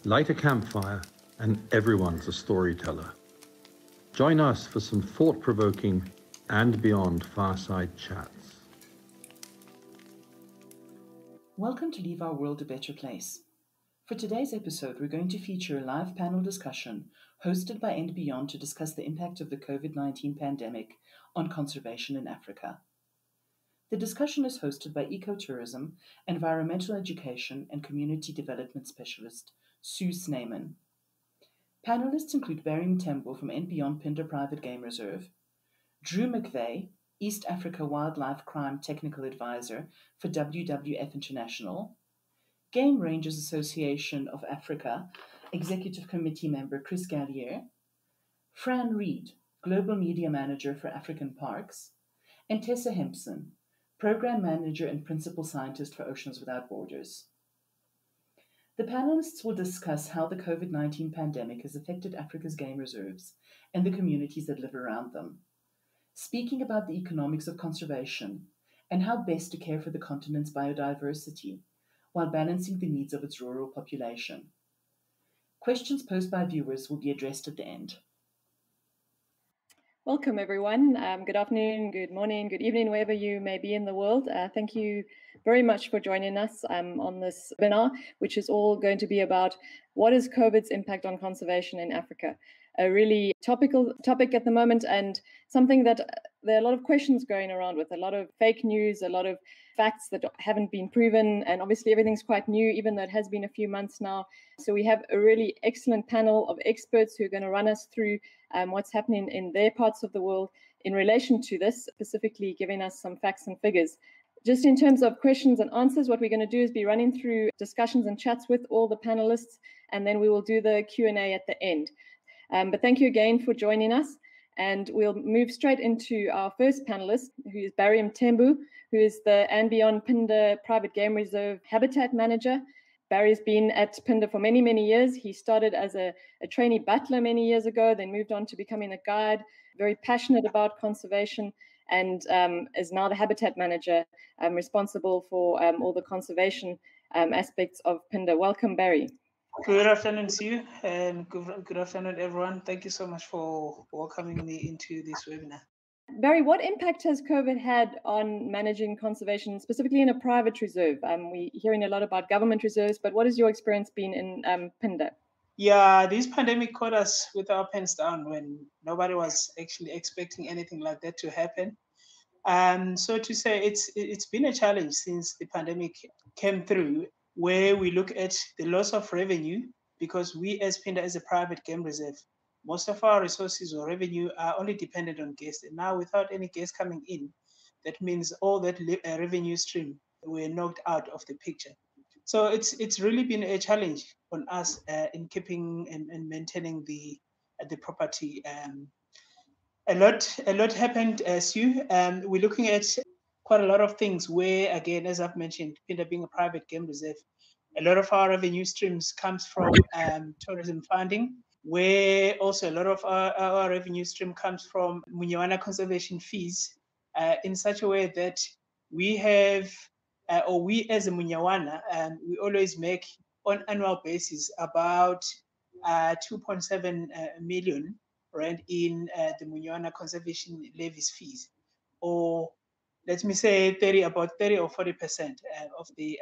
Light a campfire and everyone's a storyteller. Join us for some thought-provoking and beyond fireside chats. Welcome to Leave Our World a Better Place. For today's episode, we're going to feature a live panel discussion hosted by and Beyond to discuss the impact of the COVID-19 pandemic on conservation in Africa. The discussion is hosted by ecotourism, environmental education, and community development specialist Sue Snyman. Panelists include Barry Mtembu from and Beyond Phinda Private Game Reserve, Drew McVeigh, East Africa Wildlife Crime Technical Advisor for WWF International, Game Rangers Association of Africa Executive Committee member Chris Gallier, Fran Reed, Global Media Manager for African Parks, and Tessa Hempson, Program Manager and Principal Scientist for Oceans Without Borders. The panelists will discuss how the COVID-19 pandemic has affected Africa's game reserves and the communities that live around them, speaking about the economics of conservation and how best to care for the continent's biodiversity while balancing the needs of its rural population. Questions posed by viewers will be addressed at the end. Welcome, everyone. Good afternoon, good morning, good evening, wherever you may be in the world. Thank you very much for joining us on this webinar, which is all going to be about what is COVID's impact on conservation in Africa. A really topical topic at the moment, and something that there are a lot of questions going around with, a lot of fake news, a lot of facts that haven't been proven, and obviously everything's quite new, even though it has been a few months now. So we have a really excellent panel of experts who are going to run us through what's happening in their parts of the world in relation to this, specifically giving us some facts and figures. Just in terms of questions and answers, what we're going to do is be running through discussions and chats with all the panelists, and then we will do the Q&A at the end. But thank you again for joining us. And we'll move straight into our first panelist, who is Barry Mtembu, who is the and Beyond Phinda Private Game Reserve Habitat Manager. Barry's been at Phinda for many, many years. He started as a trainee butler many years ago, then moved on to becoming a guide, very passionate about conservation, and is now the Habitat Manager, responsible for all the conservation aspects of Phinda. Welcome, Barry. Good afternoon to you, and good afternoon, everyone. Thank you so much for welcoming me into this webinar. Barry, what impact has COVID had on managing conservation, specifically in a private reserve? We're hearing a lot about government reserves, but what has your experience been in Phinda? Yeah, this pandemic caught us with our pants down when nobody was actually expecting anything like that to happen. So to say, it's been a challenge since the pandemic came through, where we look at the loss of revenue, because we as Phinda, as a private game reserve, most of our resources or revenue are only dependent on guests. And now without any guests coming in, that means all that revenue stream were knocked out of the picture. So it's really been a challenge on us in keeping and maintaining the property. A lot happened, Sue. We're looking at quite a lot of things where, again, as I've mentioned, Phinda being a private game reserve, a lot of our revenue streams comes from tourism funding, where also a lot of our revenue stream comes from Munyawana conservation fees, in such a way that we have, or we as a Munyawana, we always make on annual basis about 2.7 million rand in the Munyawana conservation levies fees, or let me say about 30 or 40% of the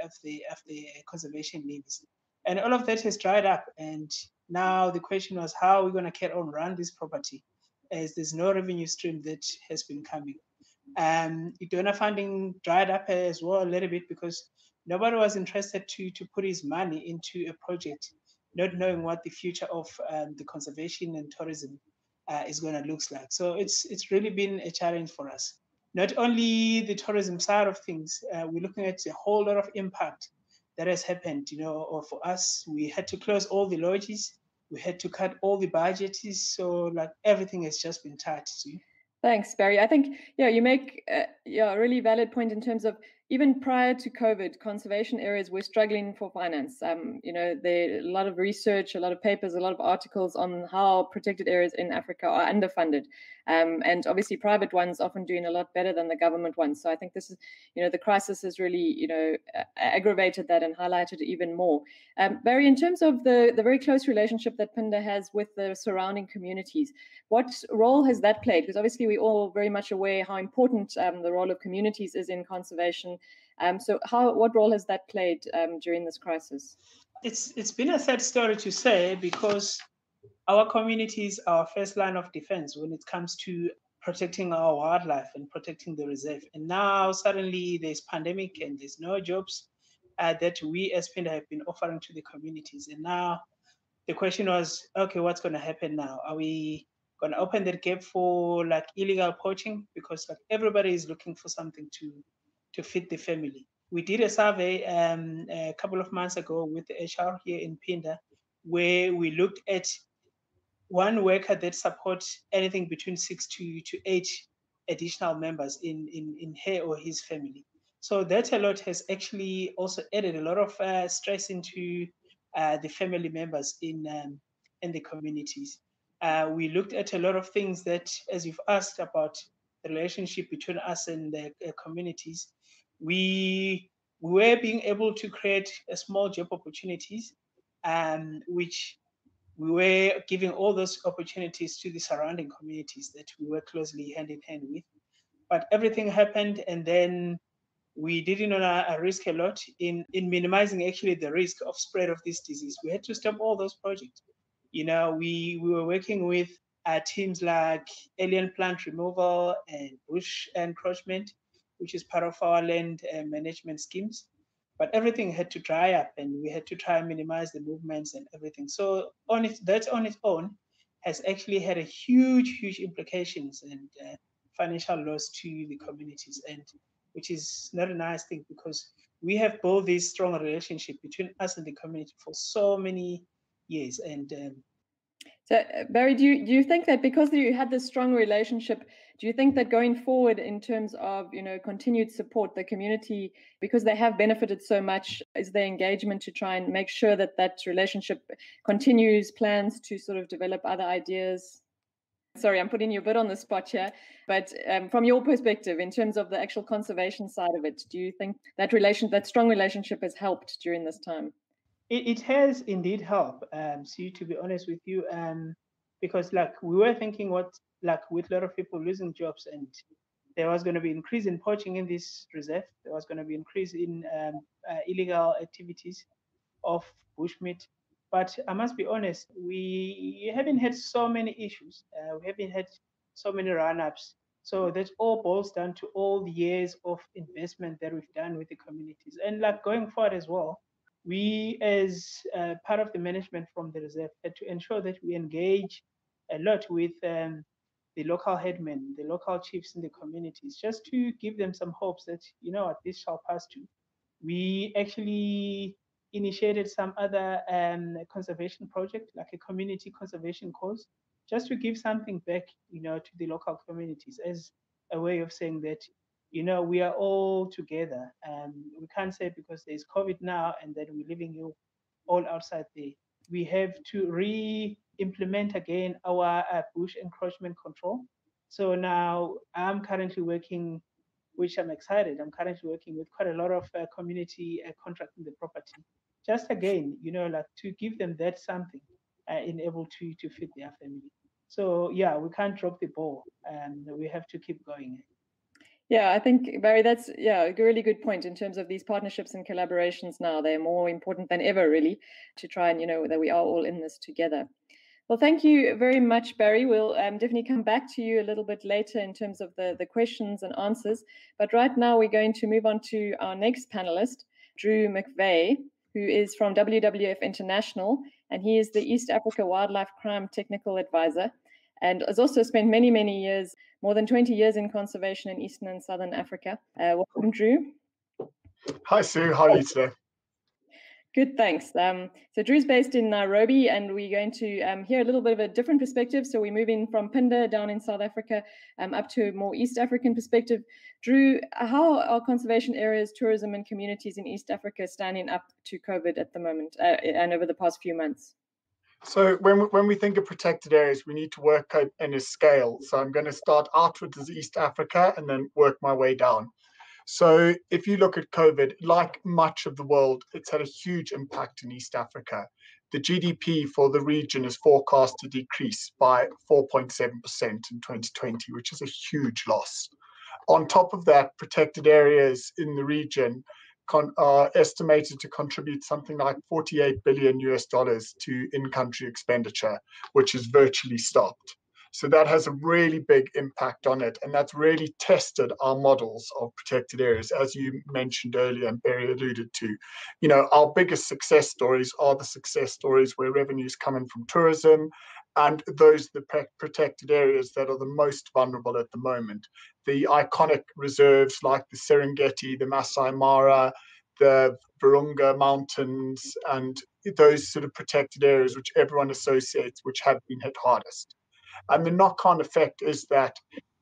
conservation levies, and all of that has dried up. And now the question was, how are we going to carry on run this property, as there's no revenue stream that has been coming. Donor funding dried up as well a little bit, because nobody was interested to put his money into a project, not knowing what the future of the conservation and tourism is going to look like. So it's really been a challenge for us. Not only the tourism side of things, we're looking at a whole lot of impact that has happened. Or for us, we had to close all the lodges, we had to cut all the budgets, so like everything has just been tight. Thanks, Barry. I think you make a really valid point in terms of even prior to COVID, conservation areas were struggling for finance. There are a lot of research, a lot of papers, a lot of articles on how protected areas in Africa are underfunded. And obviously private ones often doing a lot better than the government ones. So I think this is, the crisis has really, aggravated that and highlighted it even more. Barry, in terms of the very close relationship that Pinda has with the surrounding communities, what role has that played? Because obviously we're all very much aware how important the role of communities is in conservation. So what role has that played during this crisis? It's been a sad story to say, because our communities are our first line of defense when it comes to protecting our wildlife and protecting the reserve. And now suddenly there's pandemic and there's no jobs that we as PINDA have been offering to the communities. And now the question was, okay, what's going to happen now? Are we going to open that gap for like illegal poaching? Because like everybody is looking for something to feed the family. We did a survey a couple of months ago with the HR here in Pinda, where we looked at one worker that supports anything between 6 to 8 additional members in her or his family. So that a lot has actually also added a lot of stress into the family members in the communities. We looked at a lot of things that, as you've asked about the relationship between us and the communities, we were being able to create a small job opportunities, which we were giving all those opportunities to the surrounding communities that we were closely hand in hand with. But everything happened, and then we didn't want to risk a lot in minimizing actually the risk of spread of this disease. We had to stop all those projects. We were working with teams like alien plant removal and bush encroachment, which is part of our land management schemes. But everything had to dry up, and we had to try and minimize the movements and everything. So that on its own has actually had a huge implications and financial loss to the communities, and which is not a nice thing, because we have built this strong relationship between us and the community for so many years. And so, Barry, do you think that because you had this strong relationship, do you think that going forward in terms of continued support, the community, because they have benefited so much, is there engagement to try and make sure that that relationship continues, plans to sort of develop other ideas? Sorry, I'm putting you a bit on the spot here, but from your perspective, in terms of the actual conservation side of it, do you think that strong relationship has helped during this time? It has indeed helped. So to be honest with you, because like we were thinking with a lot of people losing jobs, and there was going to be increase in poaching in this reserve. There was going to be increase in illegal activities of bushmeat. But I must be honest, we haven't had so many issues. We haven't had so many run-ups. So that all boils down to all the years of investment that we've done with the communities. And like going forward as well, we as part of the management from the reserve had to ensure that we engage a lot with the local headmen, the local chiefs in the communities, just to give them some hopes that, what this shall pass too. We actually initiated some other conservation project, like a community conservation course, just to give something back, to the local communities as a way of saying that, we are all together. We can't say because there's COVID now and then we're leaving you all outside there. We have to re-implement again our bush encroachment control. So now I'm currently working, which I'm excited. I'm currently working with quite a lot of community contracting the property. Just again, like to give them that something in able to feed their family. So yeah, we can't drop the ball, and we have to keep going. Yeah, I think, Barry, that's a really good point in terms of these partnerships and collaborations now. They're more important than ever, really, to try and, that we are all in this together. Well, thank you very much, Barry. We'll definitely come back to you a little bit later in terms of the questions and answers. But right now, we're going to move on to our next panelist, Drew McVeigh, who is from WWF International, and he is the East Africa Wildlife Crime Technical Advisor, and has also spent many, many years, more than 20 years in conservation in Eastern and Southern Africa. Welcome, Drew. Hi, Sue. How are you today? Good, thanks. So Drew's based in Nairobi, and we're going to hear a little bit of a different perspective. So we're moving from Phinda down in South Africa up to a more East African perspective. Drew, how are conservation areas, tourism, and communities in East Africa standing up to COVID at the moment and over the past few months? So when we think of protected areas, we need to work out in a scale. So I'm going to start outwards as East Africa and then work my way down. So if you look at COVID, like much of the world, it's had a huge impact in East Africa. The GDP for the region is forecast to decrease by 4.7% in 2020, which is a huge loss. On top of that, protected areas in the region are estimated to contribute something like $48 billion to in-country expenditure, which is virtually stopped. So that has a really big impact on it. And that's really tested our models of protected areas, as you mentioned earlier and Barry alluded to. You know, our biggest success stories are the success stories where revenue is coming from tourism, and those are the protected areas that are the most vulnerable at the moment. The iconic reserves like the Serengeti, the Masai Mara, the Virunga Mountains, and those sort of protected areas which everyone associates, which have been hit hardest. And the knock-on effect is that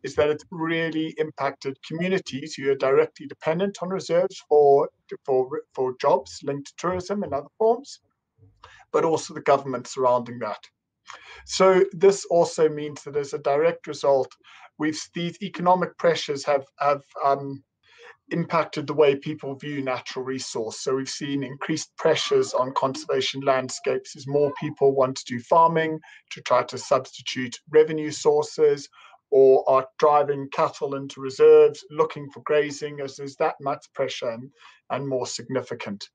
it's really impacted communities who are directly dependent on reserves for jobs linked to tourism and other forms, but also the government surrounding that. So this also means that as a direct result, these economic pressures have impacted the way people view natural resource. So we've seen increased pressures on conservation landscapes as more people want to do farming to try to substitute revenue sources, or are driving cattle into reserves, looking for grazing, as there's that much pressure and more significant.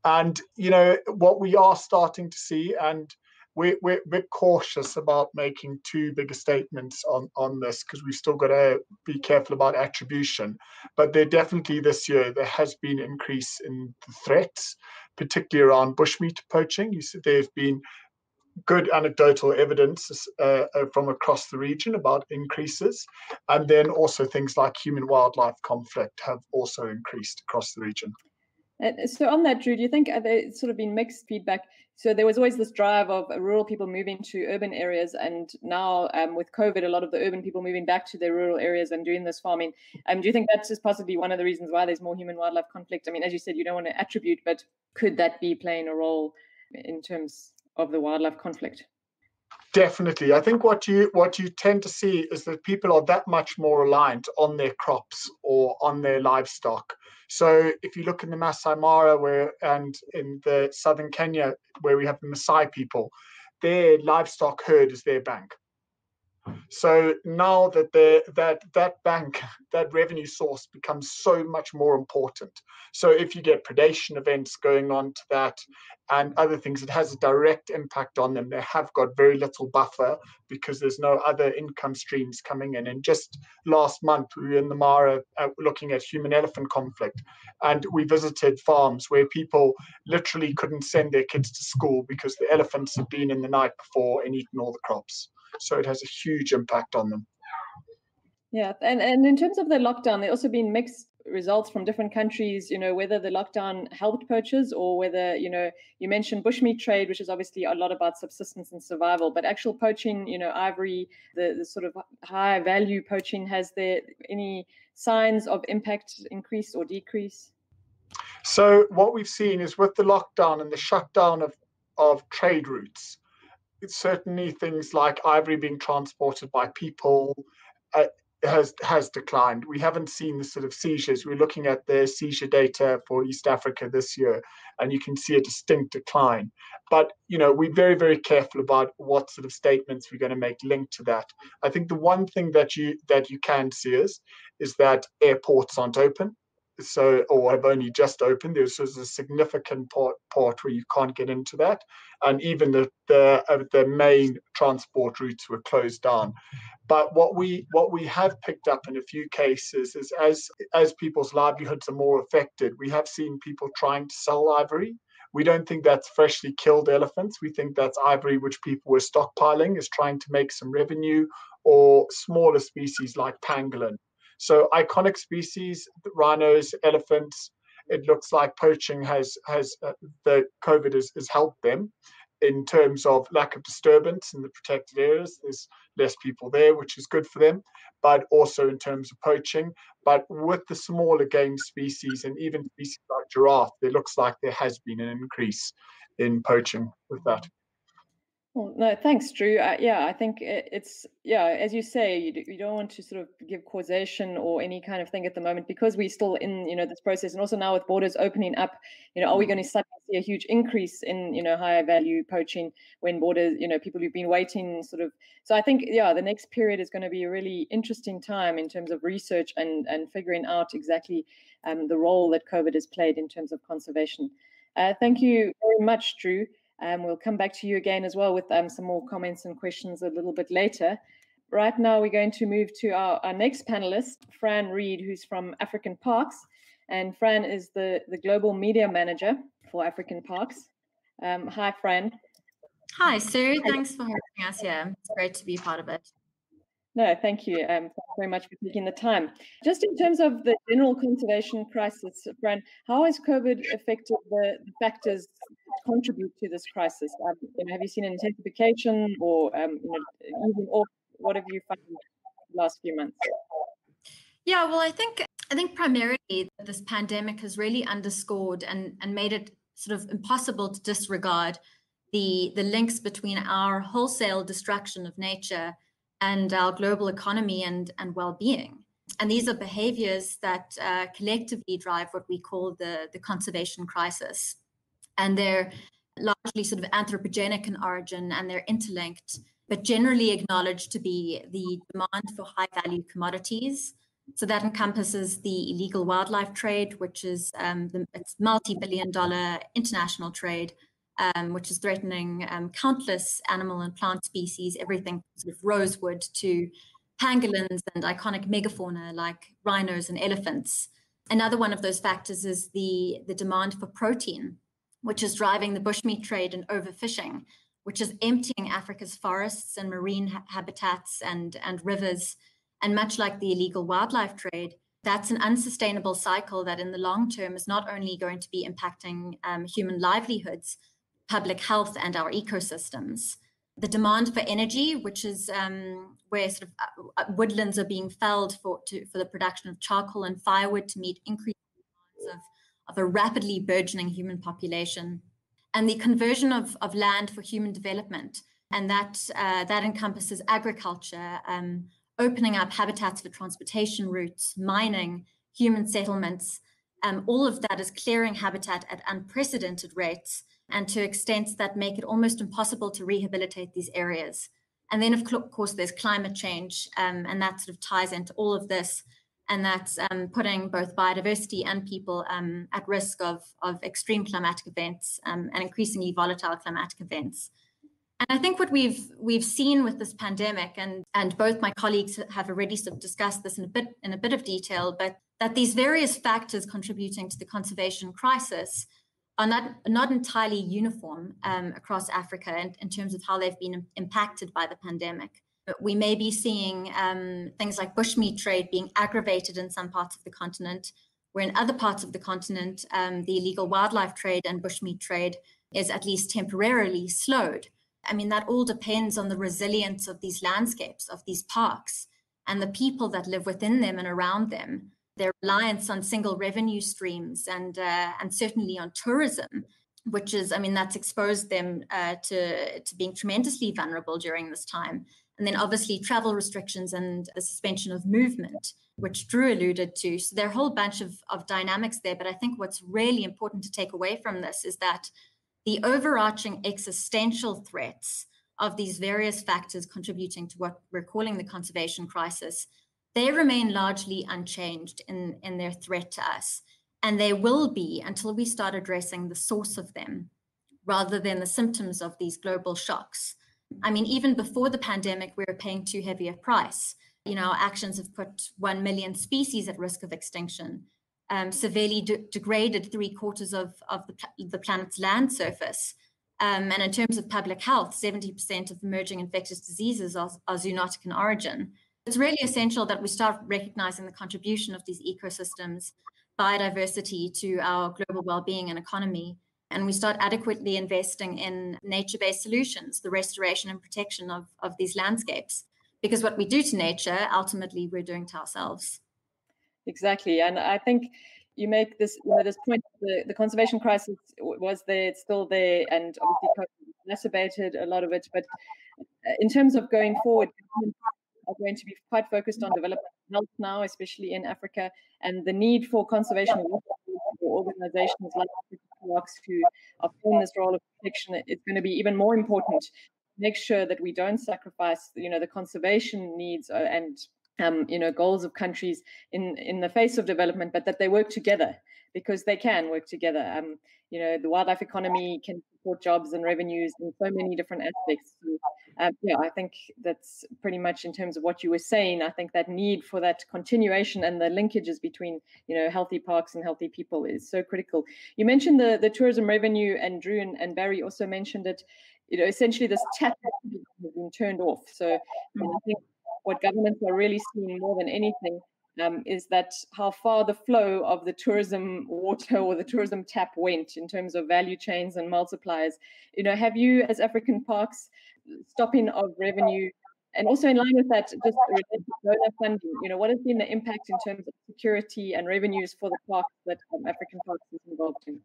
And, you know, what we are starting to see, and we're cautious about making too big a statements on this because we've still got to be careful about attribution. But there definitely this year, there has been an increase in the threats, particularly around bushmeat poaching. You said there's been good anecdotal evidence from across the region about increases. And then also things like human-wildlife conflict have also increased across the region. So on that, Drew, do you think there's sort of been mixed feedback? So there was always this drive of rural people moving to urban areas, and now with COVID, a lot of the urban people moving back to their rural areas and doing this farming. Do you think that's just possibly one of the reasons why there's more human-wildlife conflict? I mean, as you said, you don't want to attribute, but could that be playing a role in terms of the wildlife conflict? Definitely. I think what you tend to see is that people are that much more reliant on their crops or on their livestock. So if you look in the Masai Mara and in the southern Kenya, where we have the Maasai people, their livestock herd is their bank. So now that that bank, that revenue source becomes so much more important. So if you get predation events going on to that and other things, it has a direct impact on them. They have got very little buffer because there's no other income streams coming in. And just last month, we were in the Mara looking at human-elephant conflict. And we visited farms where people literally couldn't send their kids to school because the elephants had been in the night before and eaten all the crops. So it has a huge impact on them. Yeah, and in terms of the lockdown, there also been mixed results from different countries, you know, whether the lockdown helped poachers or whether, you know, you mentioned bushmeat trade, which is obviously a lot about subsistence and survival, but actual poaching, you know, ivory, the sort of high value poaching, has there any signs of impact increase or decrease? So what we've seen is with the lockdown and the shutdown of trade routes, it's certainly things like ivory being transported by people has declined. We haven't seen the sort of seizures. We're looking at the seizure data for East Africa this year, and you can see a distinct decline. But, you know, we're very, very careful about what sort of statements we're going to make linked to that. I think the one thing that you can see is that airports aren't open. So, or have only just opened. There's a significant part where you can't get into that, and even the main transport routes were closed down. But what we have picked up in a few cases is as people's livelihoods are more affected, we have seen people trying to sell ivory. We don't think that's freshly killed elephants. We think that's ivory which people were stockpiling, is trying to make some revenue, or smaller species like pangolin. So iconic species, rhinos, elephants, it looks like poaching the COVID has helped them in terms of lack of disturbance in the protected areas. There's less people there, which is good for them, but also in terms of poaching. But with the smaller game species and even species like giraffe, there looks like there has been an increase in poaching with that. Well, no, thanks, Drew. Yeah, I think it's, as you say, you don't want to sort of give causation or any kind of thing at the moment because we're still in, this process. And also now with borders opening up, are we going to suddenly see a huge increase in, higher value poaching when borders, people who've been waiting sort of. So I think, the next period is going to be a really interesting time in terms of research and figuring out exactly the role that COVID has played in terms of conservation. Thank you very much, Drew. We'll come back to you again as well with some more comments and questions a little bit later. Right now, we're going to move to our next panelist, Fran Reed, who's from African Parks. And Fran is the Global Media Manager for African Parks. Hi, Fran. Hi, Sue. Thanks for having us here. It's great to be a part of it. No, thank you. Thanks very much for taking the time. Just in terms of the general conservation crisis, Fran, how has COVID affected the factors that contribute to this crisis? Have you seen an intensification or even off? What have you found in the last few months? Yeah, well, I think primarily this pandemic has really underscored and made it sort of impossible to disregard the links between our wholesale destruction of nature and our global economy and well-being. And these are behaviors that collectively drive what we call the conservation crisis. And they're largely sort of anthropogenic in origin, and they're interlinked, but generally acknowledged to be the demand for high-value commodities. So that encompasses the illegal wildlife trade, which is it's multi-billion-dollar international trade, which is threatening countless animal and plant species, everything from sort of rosewood to pangolins and iconic megafauna like rhinos and elephants. Another one of those factors is the demand for protein, which is driving the bushmeat trade and overfishing, which is emptying Africa's forests and marine habitats and rivers. And much like the illegal wildlife trade, that's an unsustainable cycle that in the long term is not only going to be impacting human livelihoods, public health, and our ecosystems. The demand for energy, which is where sort of woodlands are being felled for the production of charcoal and firewood to meet increasing demands of a rapidly burgeoning human population, and the conversion of land for human development. And that encompasses agriculture, opening up habitats for transportation routes, mining, human settlements. All of that is clearing habitat at unprecedented rates and to extents that make it almost impossible to rehabilitate these areas. And then, of course, there's climate change, and that sort of ties into all of this. And that's putting both biodiversity and people at risk of extreme climatic events and increasingly volatile climatic events. And I think what we've seen with this pandemic, and both my colleagues have already sort of discussed this in a bit of detail, but that these various factors contributing to the conservation crisis are not entirely uniform across Africa in terms of how they've been impacted by the pandemic. But we may be seeing things like bushmeat trade being aggravated in some parts of the continent, where in other parts of the continent, the illegal wildlife trade and bushmeat trade is at least temporarily slowed. I mean, that all depends on the resilience of these landscapes, of these parks, and the people that live within them and around them. Their reliance on single revenue streams and certainly on tourism, which is, I mean, that's exposed them to being tremendously vulnerable during this time. And then obviously travel restrictions and the suspension of movement, which Drew alluded to. So there are a whole bunch of dynamics there. But I think what's really important to take away from this is that the overarching existential threats of these various factors contributing to what we're calling the conservation crisis, they remain largely unchanged in their threat to us. And they will be until we start addressing the source of them, rather than the symptoms of these global shocks. I mean, even before the pandemic, we were paying too heavy a price. Our actions have put 1 million species at risk of extinction, severely degraded 3/4 of the planet's land surface. And in terms of public health, 70% of emerging infectious diseases are zoonotic in origin. It's really essential that we start recognizing the contribution of these ecosystems biodiversity to our global well-being and economy, and we start adequately investing in nature-based solutions, the restoration and protection of these landscapes. Because what we do to nature, ultimately, we're doing to ourselves. Exactly. And I think you make this, this point, the conservation crisis was there, it's still there, and obviously COVID exacerbated a lot of it. But in terms of going forward, are going to be quite focused on development and health now, especially in Africa, and the need for conservation for organizations like Parks who are playing this role of protection is going to be even more important. Make sure that we don't sacrifice, the conservation needs and goals of countries in the face of development, but that they work together, because they can work together. The wildlife economy can support jobs and revenues in so many different aspects. So, I think that's pretty much in terms of what you were saying. I think that need for that continuation and the linkages between, healthy parks and healthy people is so critical. You mentioned the tourism revenue, and Drew and Barry also mentioned it. Essentially this tap has been turned off. So I think what governments are really seeing more than anything is that how far the flow of the tourism water or the tourism tap went in terms of value chains and multipliers. Have you, as African Parks, stopping of revenue, and also in line with that, just related to donor funding, what has been the impact in terms of security and revenues for the parks that African Parks is involved in?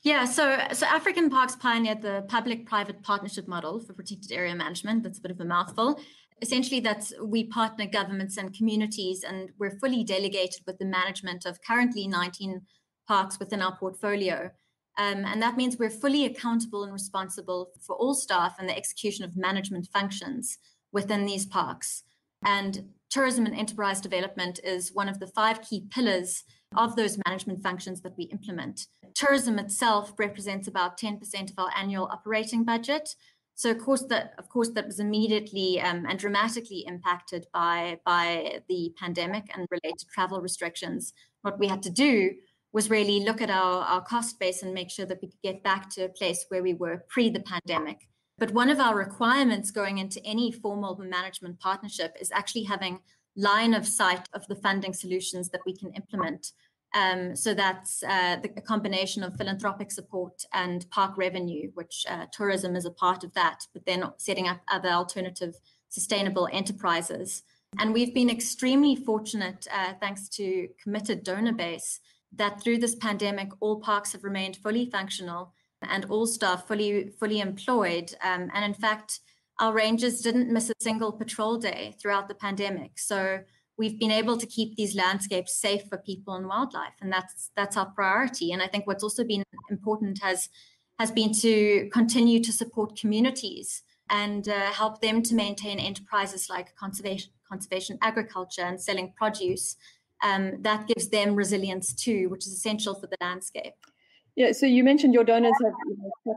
Yeah, so African Parks pioneered the public-private partnership model for protected area management. That's a bit of a mouthful. Essentially, that's we partner governments and communities, and we're fully delegated with the management of currently 19 parks within our portfolio. And that means we're fully accountable and responsible for all staff and the execution of management functions within these parks. And tourism and enterprise development is one of the 5 key pillars of those management functions that we implement. Tourism itself represents about 10% of our annual operating budget. So of course that was immediately and dramatically impacted by the pandemic and related travel restrictions. What we had to do was really look at our cost base and make sure that we could get back to a place where we were pre the pandemic. But one of our requirements going into any formal management partnership is actually having line of sight of the funding solutions that we can implement. So that's a combination of philanthropic support and park revenue, which tourism is a part of that, but then setting up other alternative sustainable enterprises. And we've been extremely fortunate, thanks to committed donor base, that through this pandemic, all parks have remained fully functional and all staff fully employed. And in fact, our rangers didn't miss a single patrol day throughout the pandemic. So we've been able to keep these landscapes safe for people and wildlife, and that's our priority. And I think what's also been important has been to continue to support communities and help them to maintain enterprises like conservation agriculture and selling produce. That gives them resilience too, which is essential for the landscape. Yeah, so you mentioned your donors have stuck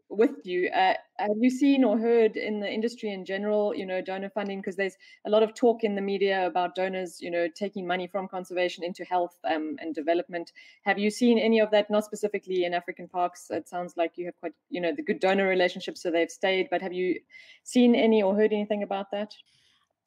with you. Have you seen or heard in the industry in general, donor funding? Because there's a lot of talk in the media about donors, taking money from conservation into health and development. Have you seen any of that? Not specifically in African Parks. It sounds like you have quite, the good donor relationships, so they've stayed. But have you seen any or heard anything about that?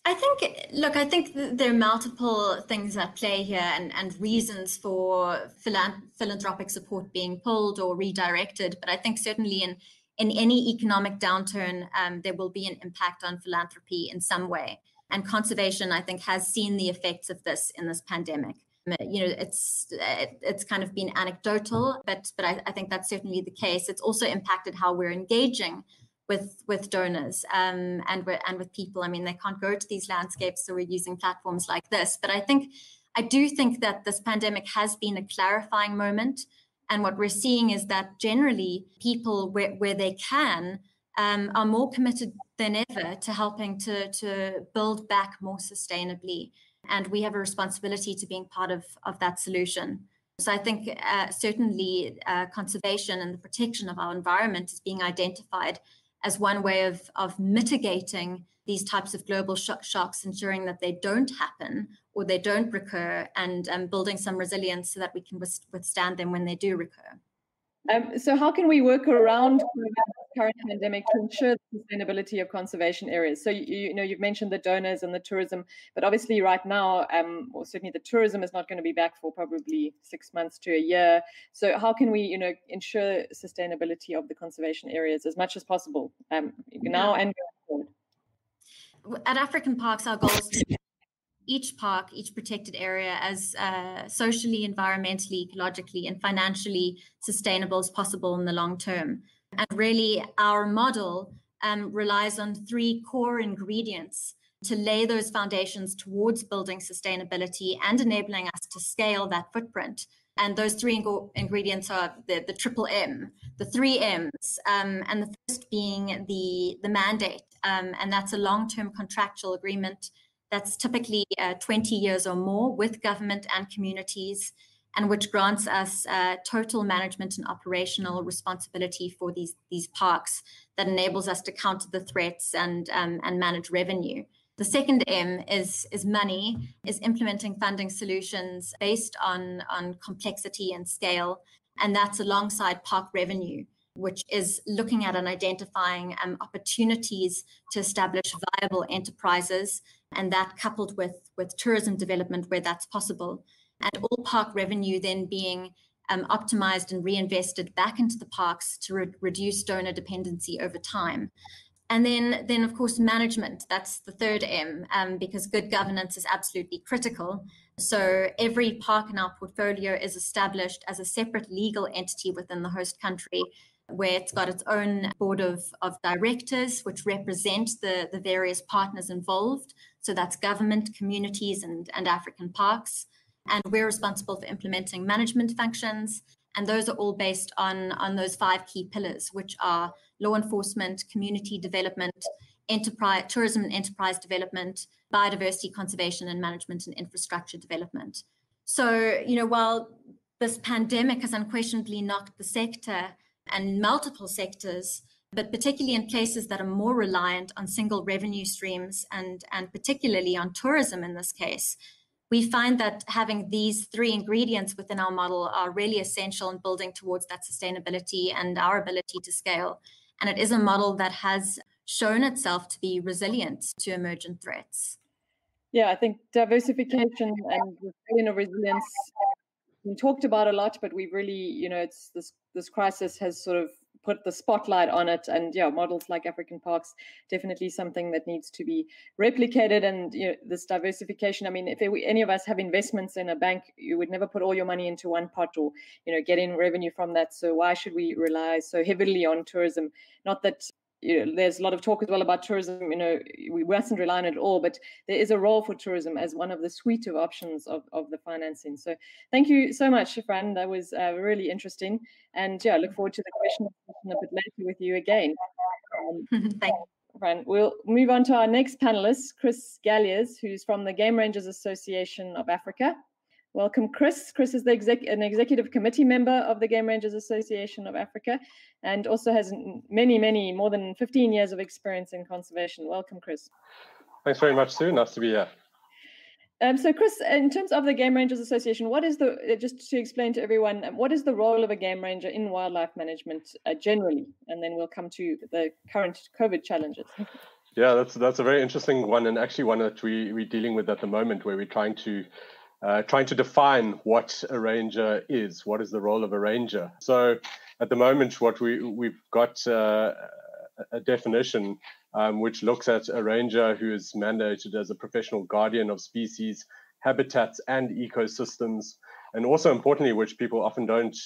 I think there are multiple things at play here and reasons for philanthropic support being pulled or redirected. But I think certainly in any economic downturn, there will be an impact on philanthropy in some way. And conservation, I think, has seen the effects of this in this pandemic. It's kind of been anecdotal, but I think that's certainly the case. It's also impacted how we're engaging with donors and with people. I mean, they can't go to these landscapes, so we're using platforms like this. But I do think that this pandemic has been a clarifying moment. And what we're seeing is that generally people where they can are more committed than ever to helping to build back more sustainably. And we have a responsibility to being part of that solution. So I think certainly conservation and the protection of our environment is being identified as one way of mitigating these types of global shocks, ensuring that they don't happen or they don't recur, and building some resilience so that we can withstand them when they do recur. So how can we work around the current pandemic to ensure the sustainability of conservation areas? So you've mentioned the donors and the tourism, but obviously right now, or certainly the tourism is not going to be back for probably 6 months to a year. So how can we, ensure sustainability of the conservation areas as much as possible now and going forward? At African Parks, our goal is to each park, each protected area as socially, environmentally, ecologically, and financially sustainable as possible in the long term. And really, our model relies on 3 core ingredients to lay those foundations towards building sustainability and enabling us to scale that footprint. And those 3 ingredients are the triple M, the 3 M's, and the first being the mandate. And that's a long-term contractual agreement that's typically 20 years or more with government and communities, and which grants us total management and operational responsibility for these parks that enables us to counter the threats and manage revenue. The second M is money, is implementing funding solutions based on complexity and scale, and that's alongside park revenue, which is looking at and identifying opportunities to establish viable enterprises, and that coupled with tourism development where that's possible. And all park revenue then being optimized and reinvested back into the parks to reduce donor dependency over time. And then of course, management, that's the third M, because good governance is absolutely critical. So every park in our portfolio is established as a separate legal entity within the host country, where it's got its own board of directors, which represent the various partners involved. So that's government, communities, and African parks. And we're responsible for implementing management functions. And those are all based on those 5 key pillars, which are law enforcement, community development, tourism and enterprise development, biodiversity conservation and management, and infrastructure development. So, while this pandemic has unquestionably knocked the sector and multiple sectors, but particularly in places that are more reliant on single revenue streams and particularly on tourism in this case, we find that having these 3 ingredients within our model are really essential in building towards that sustainability and our ability to scale. And it is a model that has shown itself to be resilient to emergent threats. Yeah, I think diversification and resilience been talked about a lot, but we've really, it's this crisis has sort of put the spotlight on it, and models like African Parks definitely something that needs to be replicated. And this diversification, I mean, if any of us have investments in a bank, you would never put all your money into one pot or get in revenue from that. So why should we rely so heavily on tourism? Not that there's a lot of talk as well about tourism. We mustn't rely on it all, but there is a role for tourism as one of the suite of options of the financing. So thank you so much, Fran. That was really interesting. And look forward to the question a bit later with you again. Thank you, Fran. We'll move on to our next panelist, Chris Galliers, who's from the Game Rangers Association of Africa. Welcome, Chris. Chris is an executive committee member of the Game Rangers Association of Africa, and also has many, more than 15 years of experience in conservation. Welcome, Chris. Thanks very much, Sue. Nice to be here. So, Chris, in terms of the Game Rangers Association, just to explain to everyone, what is the role of a game ranger in wildlife management generally? And then we'll come to the current COVID challenges. Yeah, that's a very interesting one, and actually one that we're dealing with at the moment, where we're trying to define what a ranger is. What is the role of a ranger? So at the moment, what we've got a definition which looks at a ranger who is mandated as a professional guardian of species, habitats, and ecosystems. And also importantly, which people often don't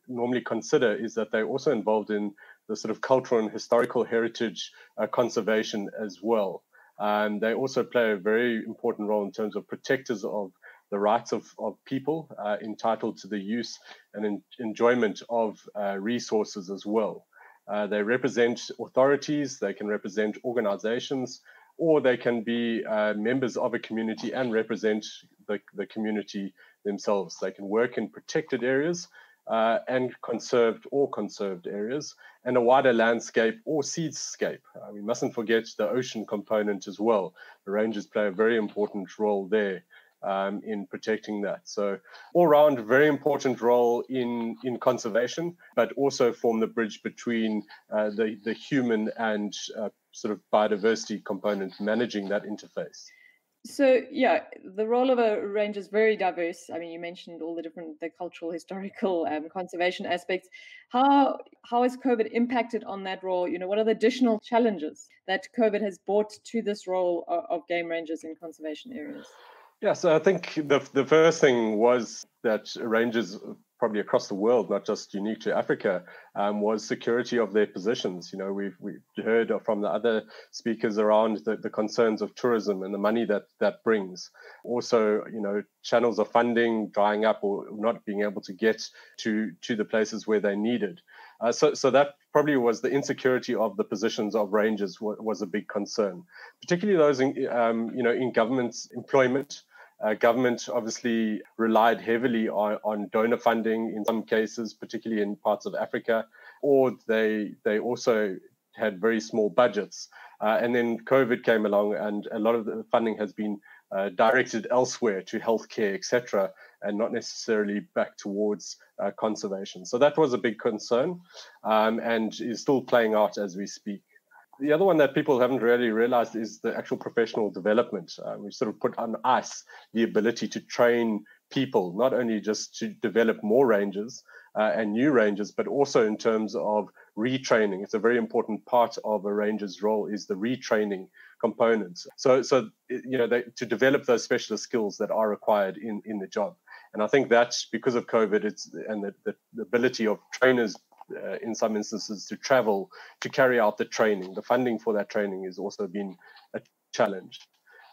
normally consider, is that they're also involved in the sort of cultural and historical heritage conservation as well. And they also play a very important role in terms of protectors of the rights of people entitled to the use and enjoyment of resources as well. They represent authorities, they can represent organizations, or they can be members of a community and represent the community themselves. They can work in protected areas and conserved areas, and a wider landscape or seascape. We mustn't forget the ocean component as well. The rangers play a very important role there. in protecting that. So all round, very important role in conservation, but also form the bridge between the human and sort of biodiversity component, managing that interface. So yeah, the role of a ranger is very diverse. I mean, you mentioned all the cultural, historical, conservation aspects. How has COVID impacted on that role? What are the additional challenges that COVID has brought to this role of game rangers in conservation areas? Yeah, so I think the first thing was that rangers probably across the world, not just unique to Africa, was security of their positions. We've heard from the other speakers around the concerns of tourism and the money that brings. Also, channels of funding drying up or not being able to get to the places where they needed. So that probably was the insecurity of the positions of rangers was a big concern, particularly those in government employment. Government obviously relied heavily on donor funding in some cases, particularly in parts of Africa, or they also had very small budgets. And then COVID came along, and a lot of the funding has been directed elsewhere to healthcare, etc., and not necessarily back towards conservation. So that was a big concern, and is still playing out as we speak. The other one that people haven't really realized is the actual professional development. We sort of put on ice the ability to train people, not only just to develop more rangers and new rangers, but also in terms of retraining. It's a very important part of a ranger's role is the retraining components. So to develop those specialist skills that are required in the job. And I think that because of COVID, and the ability of trainers in some instances to travel to carry out the training. The funding for that training has also been a challenge.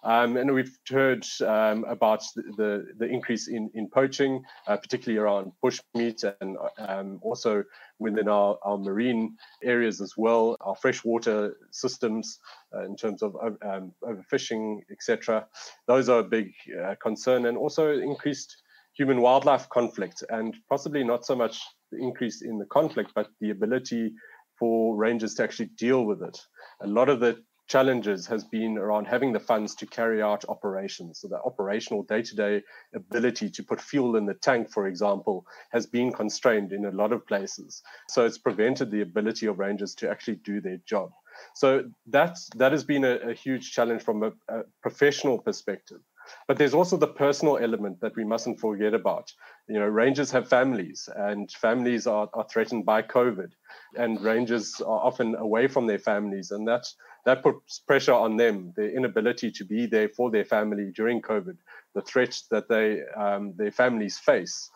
And we've heard about the increase in poaching, particularly around bushmeat and also within our marine areas as well, our freshwater systems in terms of overfishing, etc. Those are a big concern, and also increased human-wildlife conflict, and possibly not so much the increase in the conflict, but the ability for rangers to actually deal with it. A lot of the challenges has been around having the funds to carry out operations. So the operational day-to-day ability to put fuel in the tank, for example, has been constrained in a lot of places. So it's prevented the ability of rangers to actually do their job. So that has been a huge challenge from a professional perspective. But there's also the personal element that we mustn't forget about. Rangers have families, and families are threatened by COVID, and rangers are often away from their families, and that puts pressure on them, their inability to be there for their family during COVID, the threat that their families face,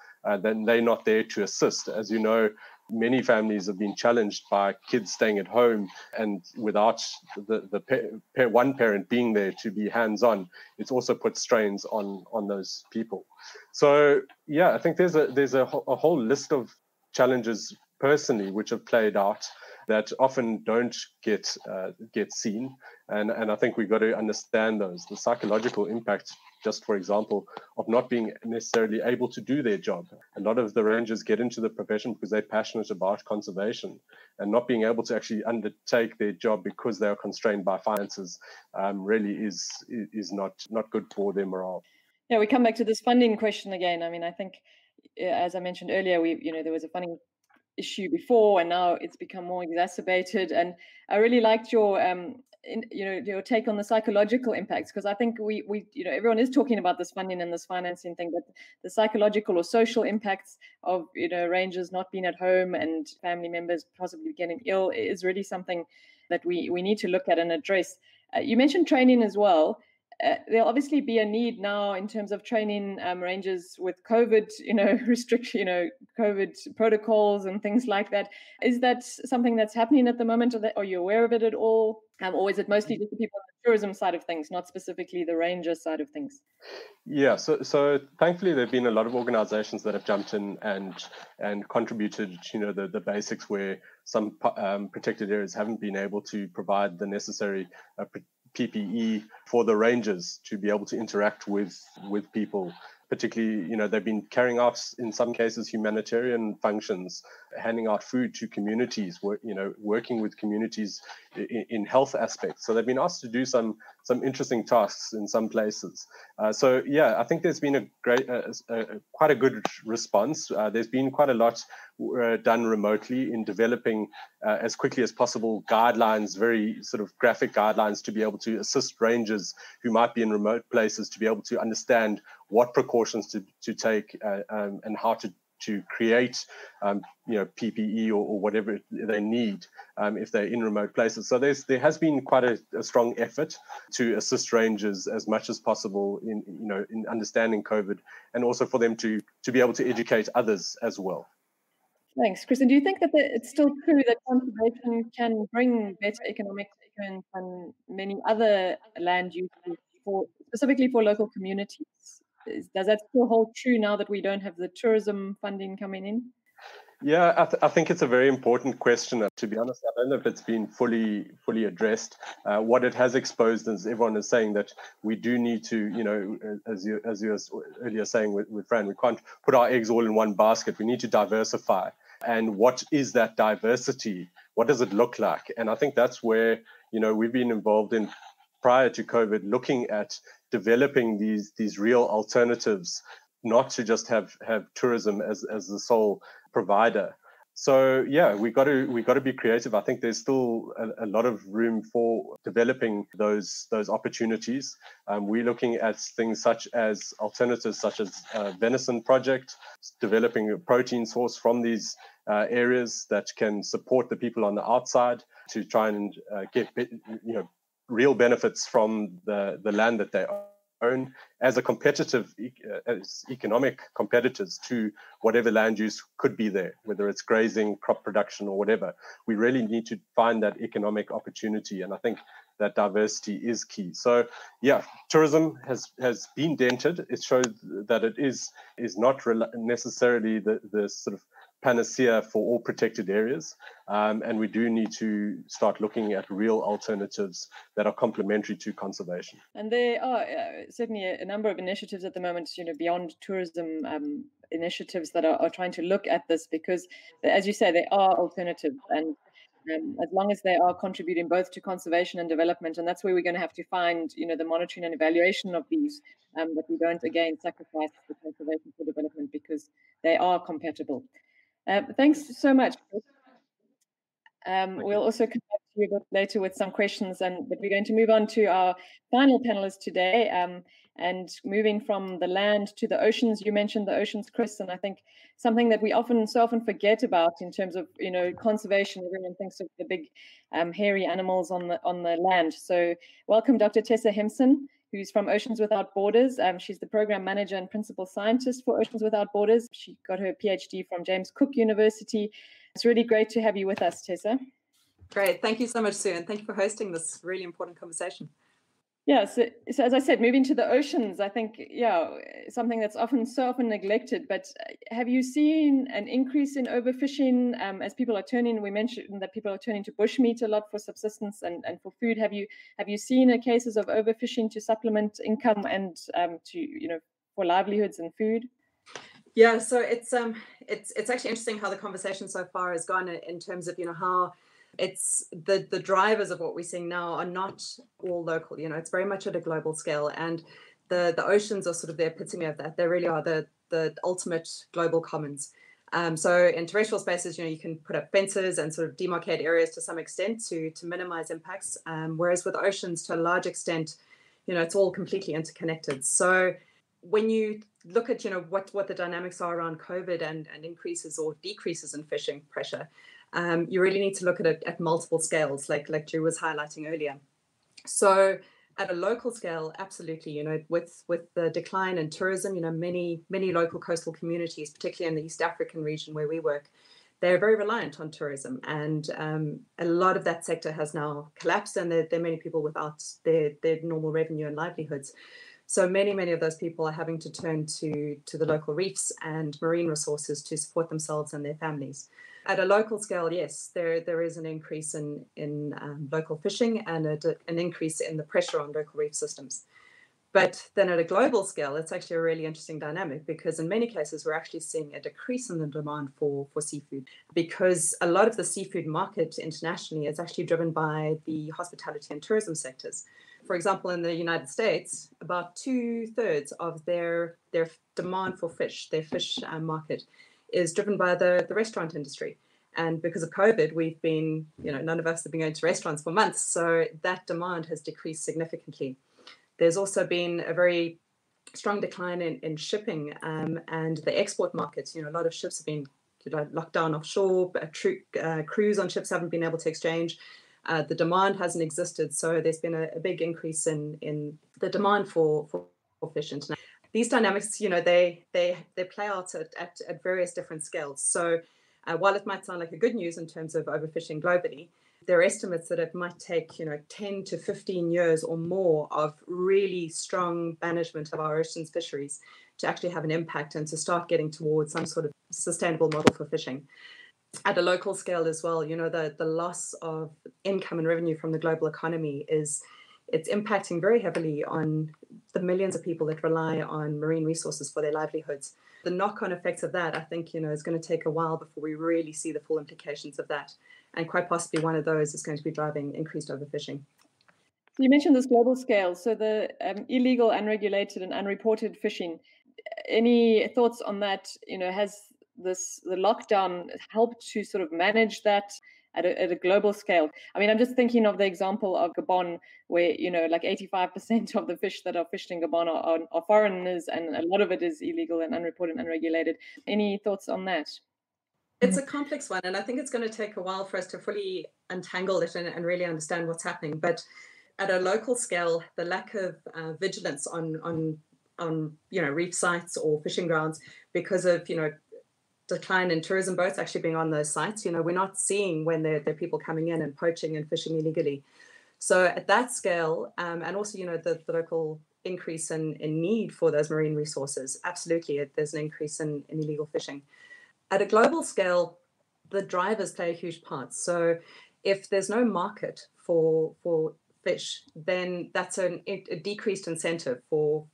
then they're not there to assist. As you know, many families have been challenged by kids staying at home, and without one parent being there to be hands-on, it's also put strains on those people. So yeah, I think there's a whole list of challenges personally which have played out that often don't get seen, and I think we've got to understand those. The psychological impact, just for example, of not being necessarily able to do their job. A lot of the rangers get into the profession because they're passionate about conservation, and not being able to actually undertake their job because they are constrained by finances really is not good for their morale. Yeah, we come back to this funding question again. I mean, I think, as I mentioned earlier, there was a funding issue before, and now it's become more exacerbated. And I really liked your your take on the psychological impacts, because I think we everyone is talking about this funding and this financing thing, but the psychological or social impacts of rangers not being at home and family members possibly getting ill is really something that we need to look at and address. You mentioned training as well. There'll obviously be a need now in terms of training rangers with COVID, restriction, COVID protocols and things like that. Is that something that's happening at the moment? Are you aware of it at all? Or is it mostly just the people on the tourism side of things, not specifically the ranger side of things? Yeah, so thankfully there have been a lot of organizations that have jumped in and contributed, the basics where some protected areas haven't been able to provide the necessary PPE for the rangers to be able to interact with people. particularly, they've been carrying out, in some cases, humanitarian functions, handing out food to communities, working with communities in health aspects. So they've been asked to do some interesting tasks in some places. So yeah, I think there's been quite a good response. There's been quite a lot done remotely in developing as quickly as possible guidelines, very sort of graphic guidelines, to be able to assist rangers who might be in remote places to be able to understand what precautions to take and how to create PPE or whatever they need if they're in remote places. So there has been quite a strong effort to assist rangers as much as possible in understanding COVID, and also for them to be able to educate others as well. Thanks, Chris. And do you think that it's still true that conservation can bring better economic returns than many other land uses, specifically for local communities? Does that still hold true now that we don't have the tourism funding coming in? Yeah, I think it's a very important question. To be honest, I don't know if it's been fully addressed. What it has exposed is everyone is saying that we do need to, as you were earlier saying with Fran, we can't put our eggs all in one basket. We need to diversify. And what is that diversity? What does it look like? And I think that's where, we've been involved in prior to COVID, looking at developing these real alternatives, not to just have tourism as the sole provider. So yeah, we got to be creative. I think there's still a lot of room for developing those opportunities. We're looking at things such as alternatives, such as venison project, developing a protein source from these areas that can support the people on the outside to try and get real benefits from the land that they own as a competitive, as economic competitors to whatever land use could be there, whether it's grazing, crop production, or whatever. We really need to find that economic opportunity, and I think that diversity is key. So yeah, tourism has been dented. It shows that it is not necessarily the sort of panacea for all protected areas, and we do need to start looking at real alternatives that are complementary to conservation. And there are certainly a number of initiatives at the moment, beyond tourism initiatives that are trying to look at this, because, as you say, there are alternatives, and as long as they are contributing both to conservation and development, and that's where we're going to have to find, the monitoring and evaluation of these, that we don't again sacrifice the conservation for development, because they are compatible. Thanks so much. We'll also come back to you a bit later with some questions, but we're going to move on to our final panelists today, and moving from the land to the oceans. You mentioned the oceans, Chris, and I think something that we so often forget about in terms of conservation. Everyone thinks of the big hairy animals on the land. So welcome, Dr. Tessa Hempson, who's from Oceans Without Borders. She's the program manager and principal scientist for Oceans Without Borders. She got her PhD from James Cook University. It's really great to have you with us, Tessa. Great. Thank you so much, Sue, and thank you for hosting this really important conversation. Yeah, so as I said, moving to the oceans, I think, something that's so often neglected. But have you seen an increase in overfishing as people are turning? We mentioned that people are turning to bushmeat a lot for subsistence and for food. Have you seen cases of overfishing to supplement income and for livelihoods and food? Yeah, so it's actually interesting how the conversation so far has gone in terms of how it's the drivers of what we're seeing now are not all local. It's very much at a global scale, and the oceans are sort of the epitome of that. They really are the ultimate global commons. So in terrestrial spaces, you can put up fences and sort of demarcate areas to some extent to minimize impacts. Whereas with oceans, to a large extent, it's all completely interconnected. So when you look at what the dynamics are around COVID and increases or decreases in fishing pressure, you really need to look at it at multiple scales, like Drew was highlighting earlier. So at a local scale, absolutely, with the decline in tourism, many local coastal communities, particularly in the East African region where we work, they're very reliant on tourism, and a lot of that sector has now collapsed, and there are many people without their normal revenue and livelihoods. So many of those people are having to turn to the local reefs and marine resources to support themselves and their families. At a local scale, yes, there is an increase in local fishing and an increase in the pressure on local reef systems. But then at a global scale, it's actually a really interesting dynamic, because in many cases, we're actually seeing a decrease in the demand for seafood, because a lot of the seafood market internationally is actually driven by the hospitality and tourism sectors. For example, in the United States, about 2/3 of their demand for fish, their fish market, is driven by the restaurant industry. And because of COVID, we've been, none of us have been going to restaurants for months. So that demand has decreased significantly. There's also been a very strong decline in shipping and the export markets. A lot of ships have been locked down offshore. Crews on ships haven't been able to exchange. The demand hasn't existed. So there's been a big increase in the demand for fish internationally. These dynamics, they play out at various different scales. So while it might sound like a good news in terms of overfishing globally, there are estimates that it might take 10 to 15 years or more of really strong management of our oceans fisheries to actually have an impact and to start getting towards some sort of sustainable model for fishing. At a local scale as well, the loss of income and revenue from the global economy it's impacting very heavily on the millions of people that rely on marine resources for their livelihoods. The knock-on effects of that, I think, is going to take a while before we really see the full implications of that. And quite possibly one of those is going to be driving increased overfishing. So you mentioned this global scale. So the illegal, unregulated, and unreported fishing. Any thoughts on that? Has the lockdown helped to sort of manage that at a global scale? I mean, I'm just thinking of the example of Gabon, where like 85% of the fish that are fished in Gabon are foreigners, and a lot of it is illegal and unreported and unregulated. Any thoughts on that? It's a complex one, and I think it's going to take a while for us to fully untangle it and really understand what's happening. But at a local scale, the lack of vigilance on reef sites or fishing grounds because of decline in tourism boats actually being on those sites, we're not seeing when there are people coming in and poaching and fishing illegally. So at that scale, and also the local increase in need for those marine resources, absolutely, there's an increase in illegal fishing. At a global scale, the drivers play a huge part. So if there's no market for fish, then that's a decreased incentive for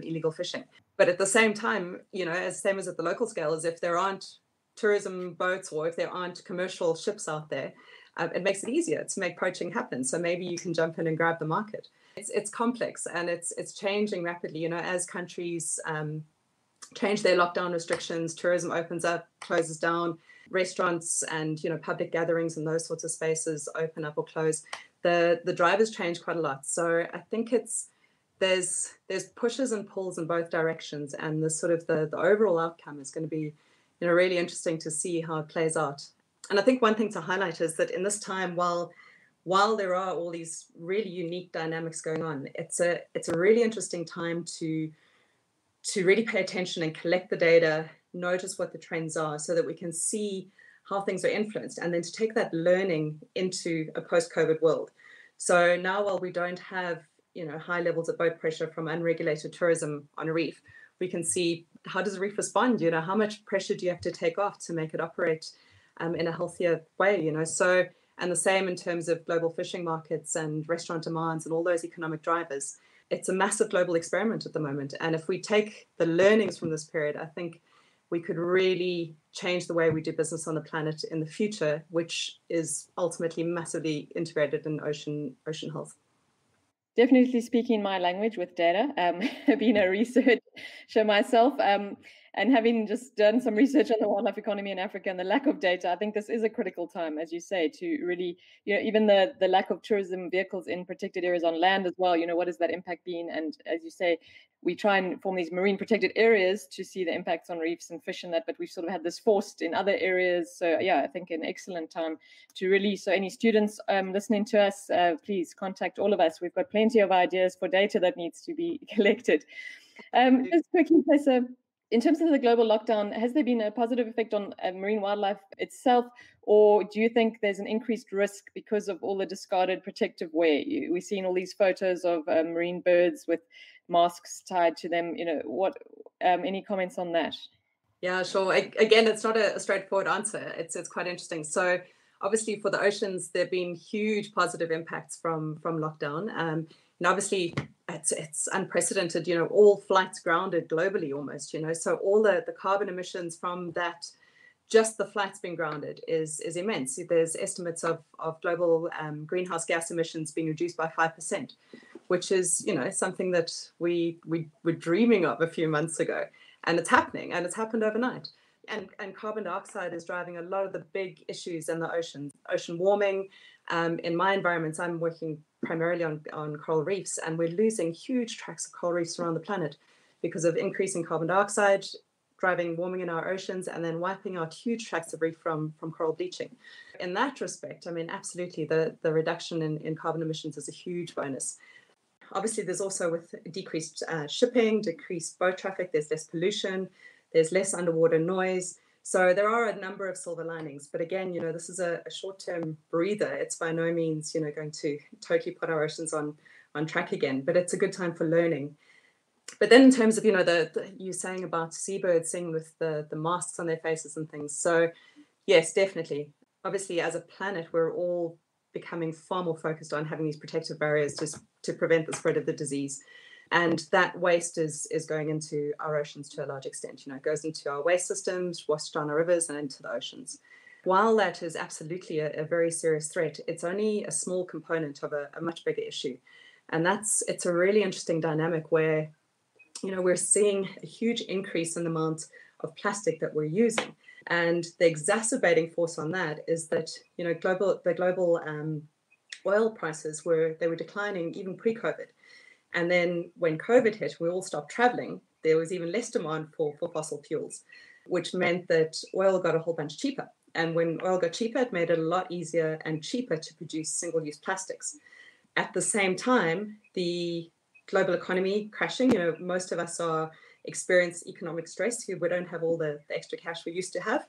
illegal fishing. But at the same time, same as at the local scale, is if there aren't tourism boats or if there aren't commercial ships out there, it makes it easier to make poaching happen. So maybe you can jump in and grab the market. It's complex, and it's changing rapidly. As countries change their lockdown restrictions, tourism opens up, closes down, restaurants and public gatherings and those sorts of spaces open up or close. The drivers change quite a lot. So I think there's pushes and pulls in both directions, and the overall outcome is going to be really interesting to see how it plays out. And I think one thing to highlight is that in this time, while there are all these really unique dynamics going on, it's a really interesting time to really pay attention and collect the data, notice what the trends are so that we can see how things are influenced, and then to take that learning into a post-COVID world. So now, while we don't have high levels of boat pressure from unregulated tourism on a reef, we can see how does a reef respond? How much pressure do you have to take off to make it operate in a healthier way? So, and the same in terms of global fishing markets and restaurant demands and all those economic drivers. It's a massive global experiment at the moment. And if we take the learnings from this period, I think we could really change the way we do business on the planet in the future, which is ultimately massively integrated in ocean health. Definitely speaking my language with data. Being a researcher myself, and having just done some research on the wildlife economy in Africa and the lack of data, I think this is a critical time, as you say, to really, even the lack of tourism vehicles in protected areas on land as well, what has that impact been? And as you say, we try and form these marine protected areas to see the impacts on reefs and fish and that, but we've sort of had this forced in other areas. So yeah, I think an excellent time to really, so any students listening to us, please contact all of us. We've got plenty of ideas for data that needs to be collected. Just quickly, Professor, in terms of the global lockdown, has there been a positive effect on marine wildlife itself, or do you think there's an increased risk because of all the discarded protective wear? We've seen all these photos of marine birds with masks tied to them. What? Any comments on that? Yeah, sure. Again, it's not a straightforward answer. It's quite interesting. So obviously for the oceans, there have been huge positive impacts from lockdown. And obviously, it's unprecedented, all flights grounded globally almost, so all the carbon emissions from that, just the flights being grounded is immense. There's estimates of global greenhouse gas emissions being reduced by 5%, which is, something that we were dreaming of a few months ago. And it's happening, and it's happened overnight. And carbon dioxide is driving a lot of the big issues in the ocean warming. In my environments, I'm working primarily on coral reefs, and we're losing huge tracts of coral reefs around the planet because of increasing carbon dioxide, driving warming in our oceans, and then wiping out huge tracts of reef from coral bleaching. In that respect, I mean, absolutely, the reduction in carbon emissions is a huge bonus. Obviously, there's also with decreased shipping, decreased boat traffic, there's less pollution, there's less underwater noise. So there are a number of silver linings. But again, this is a short-term breather. It's by no means, going to totally put our oceans on track again. But it's a good time for learning. But then in terms of, you saying about seabirds singing with the masks on their faces and things. So yes, definitely. Obviously, as a planet, we're all becoming far more focused on having these protective barriers to prevent the spread of the disease. And that waste is going into our oceans to a large extent. It goes into our waste systems, washed down our rivers and into the oceans. While that is absolutely a very serious threat, it's only a small component of a much bigger issue. And it's a really interesting dynamic where, we're seeing a huge increase in the amount of plastic that we're using. And the exacerbating force on that is that, the global oil prices were declining even pre-COVID. And then when COVID hit, we all stopped traveling. There was even less demand for fossil fuels, which meant that oil got a whole bunch cheaper. And when oil got cheaper, it made it a lot easier and cheaper to produce single-use plastics. At the same time, the global economy crashing, most of us are experience economic stress. We don't have all the extra cash we used to have.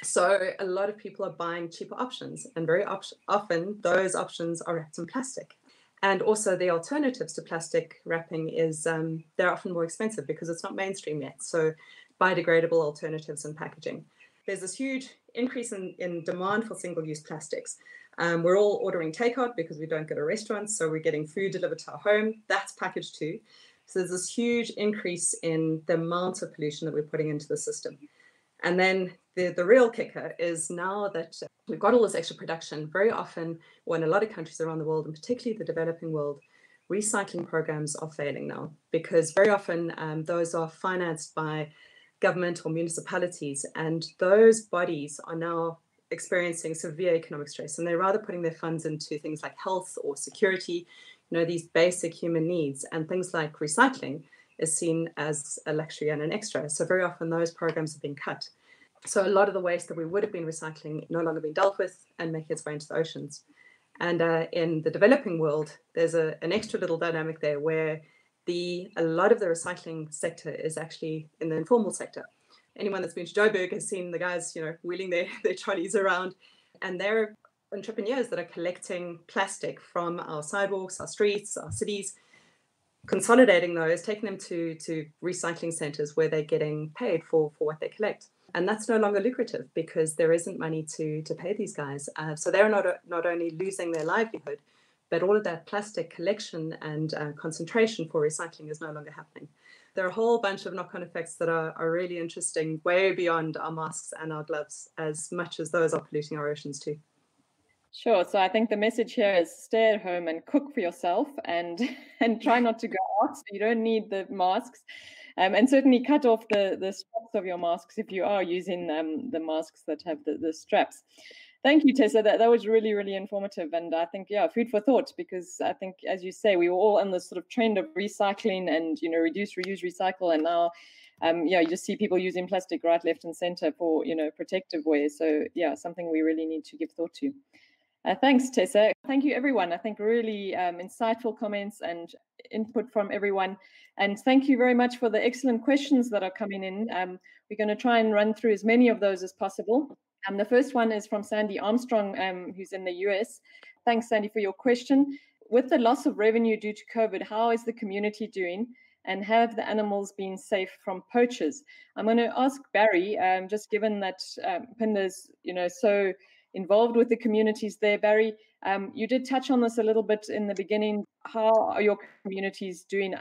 So a lot of people are buying cheaper options, and very often those options are wrapped in plastic. And also the alternatives to plastic wrapping is they're often more expensive because it's not mainstream yet. So biodegradable alternatives and packaging. There's this huge increase in demand for single-use plastics. We're all ordering takeout because we don't go to restaurants, so we're getting food delivered to our home. That's packaged too. So there's this huge increase in the amount of pollution that we're putting into the system. And then the real kicker is now that we've got all this extra production, very often when a lot of countries around the world, and particularly the developing world, recycling programs are failing now because very often those are financed by government or municipalities, and those bodies are now experiencing severe economic stress, and they're rather putting their funds into things like health or security, these basic human needs, and things like recycling is seen as a luxury and an extra. So very often those programs have been cut. So a lot of the waste that we would have been recycling no longer being dealt with and making its way into the oceans. And in the developing world, there's an extra little dynamic there where a lot of the recycling sector is actually in the informal sector. Anyone that's been to Joburg has seen the guys, wheeling their trolleys around, and they're entrepreneurs that are collecting plastic from our sidewalks, our streets, our cities, consolidating those, taking them to recycling centers where they're getting paid for what they collect. And that's no longer lucrative because there isn't money to pay these guys. So they're not only losing their livelihood, but all of that plastic collection and concentration for recycling is no longer happening. There are a whole bunch of knock-on effects that are really interesting, way beyond our masks and our gloves, as much as those are polluting our oceans too. Sure. So I think the message here is stay at home and cook for yourself and try not to go out. So you don't need the masks. And certainly cut off the straps of your masks if you are using the masks that have the straps. Thank you, Tessa. That was really, really informative. And I think, food for thought, because I think, as you say, we were all on this sort of trend of recycling and, reduce, reuse, recycle. And now, you just see people using plastic right, left and center for, protective wear. So, something we really need to give thought to. Thanks, Tessa. Thank you, everyone. I think really insightful comments and input from everyone. And thank you very much for the excellent questions that are coming in. We're going to try and run through as many of those as possible. The first one is from Sandy Armstrong, who's in the US. Thanks, Sandy, for your question. With the loss of revenue due to COVID, how is the community doing? And have the animals been safe from poachers? I'm going to ask Barry, just given that Pinda's, so involved with the communities there. Barry, you did touch on this a little bit in the beginning. How are your communities doing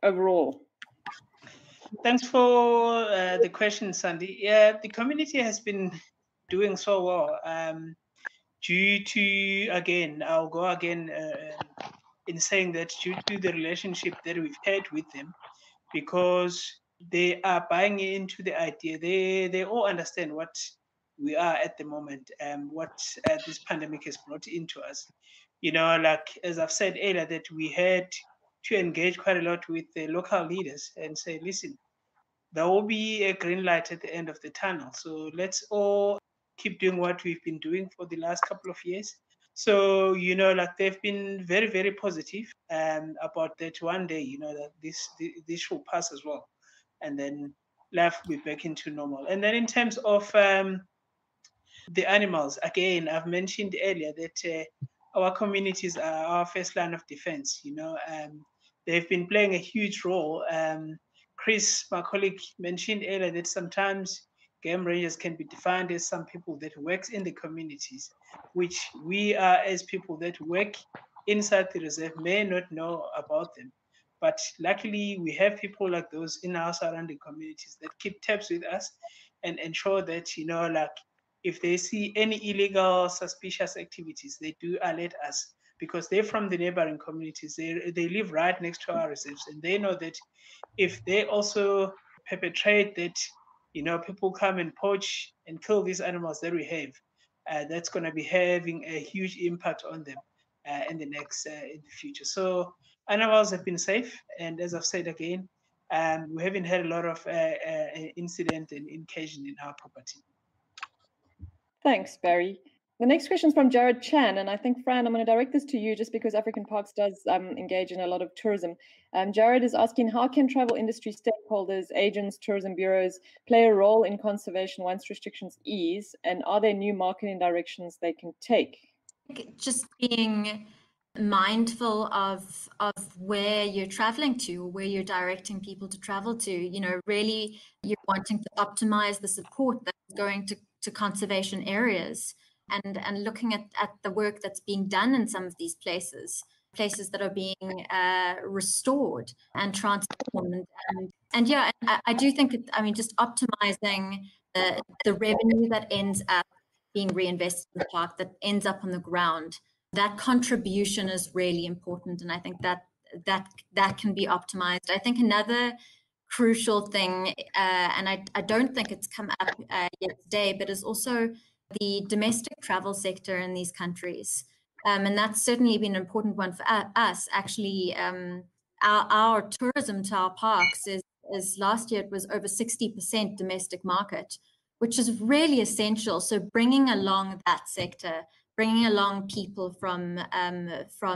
overall? Thanks for the question, Sandy. Yeah, the community has been doing so well. Due to, again, I'll go again in saying that due to the relationship that we've had with them, because they are buying into the idea. They all understand what we are at the moment and what this pandemic has brought into us. You know, like as I've said earlier, that we had to engage quite a lot with the local leaders and say, listen, there will be a green light at the end of the tunnel. So let's all keep doing what we've been doing for the last couple of years. So, you know, like they've been very, very positive about that one day, you know, that this will pass as well. And then life will be back into normal. And then in terms of the animals, again, I've mentioned earlier that our communities are our first line of defense. You know, they've been playing a huge role. Chris, my colleague, mentioned earlier that sometimes game rangers can be defined as some people that works in the communities, which we are as people that work inside the reserve may not know about them. But luckily, we have people like those in our surrounding communities that keep tabs with us and ensure that, you know, like if they see any illegal, suspicious activities, they do alert us because they're from the neighboring communities. They live right next to our reserves, and they know that if they also perpetrate that, you know, people come and poach and kill these animals that we have, that's going to be having a huge impact on them in the future. So animals have been safe, and as I've said again, we haven't had a lot of incident and incursion in our property. Thanks, Barry. The next question is from Jared Chan, and I think, Fran, I'm going to direct this to you just because African Parks does engage in a lot of tourism. Jared is asking, how can travel industry stakeholders, agents, tourism bureaus play a role in conservation once restrictions ease, and are there new marketing directions they can take? Just being mindful of where you're traveling to, where you're directing people to travel to. You know, really, you're wanting to optimize the support that's going to conservation areas, and looking at the work that's being done in some of these places that are being restored and transformed. And yeah, I do think that, I mean, just optimizing the revenue that ends up being reinvested in the park, that ends up on the ground, that contribution is really important. And I think that can be optimized. I think another crucial thing, and I don't think it's come up yet today, but is also the domestic travel sector in these countries. And that's certainly been an important one for us. Actually, our tourism to our parks is last year it was over 60% domestic market, which is really essential. So bringing along that sector, bringing along people from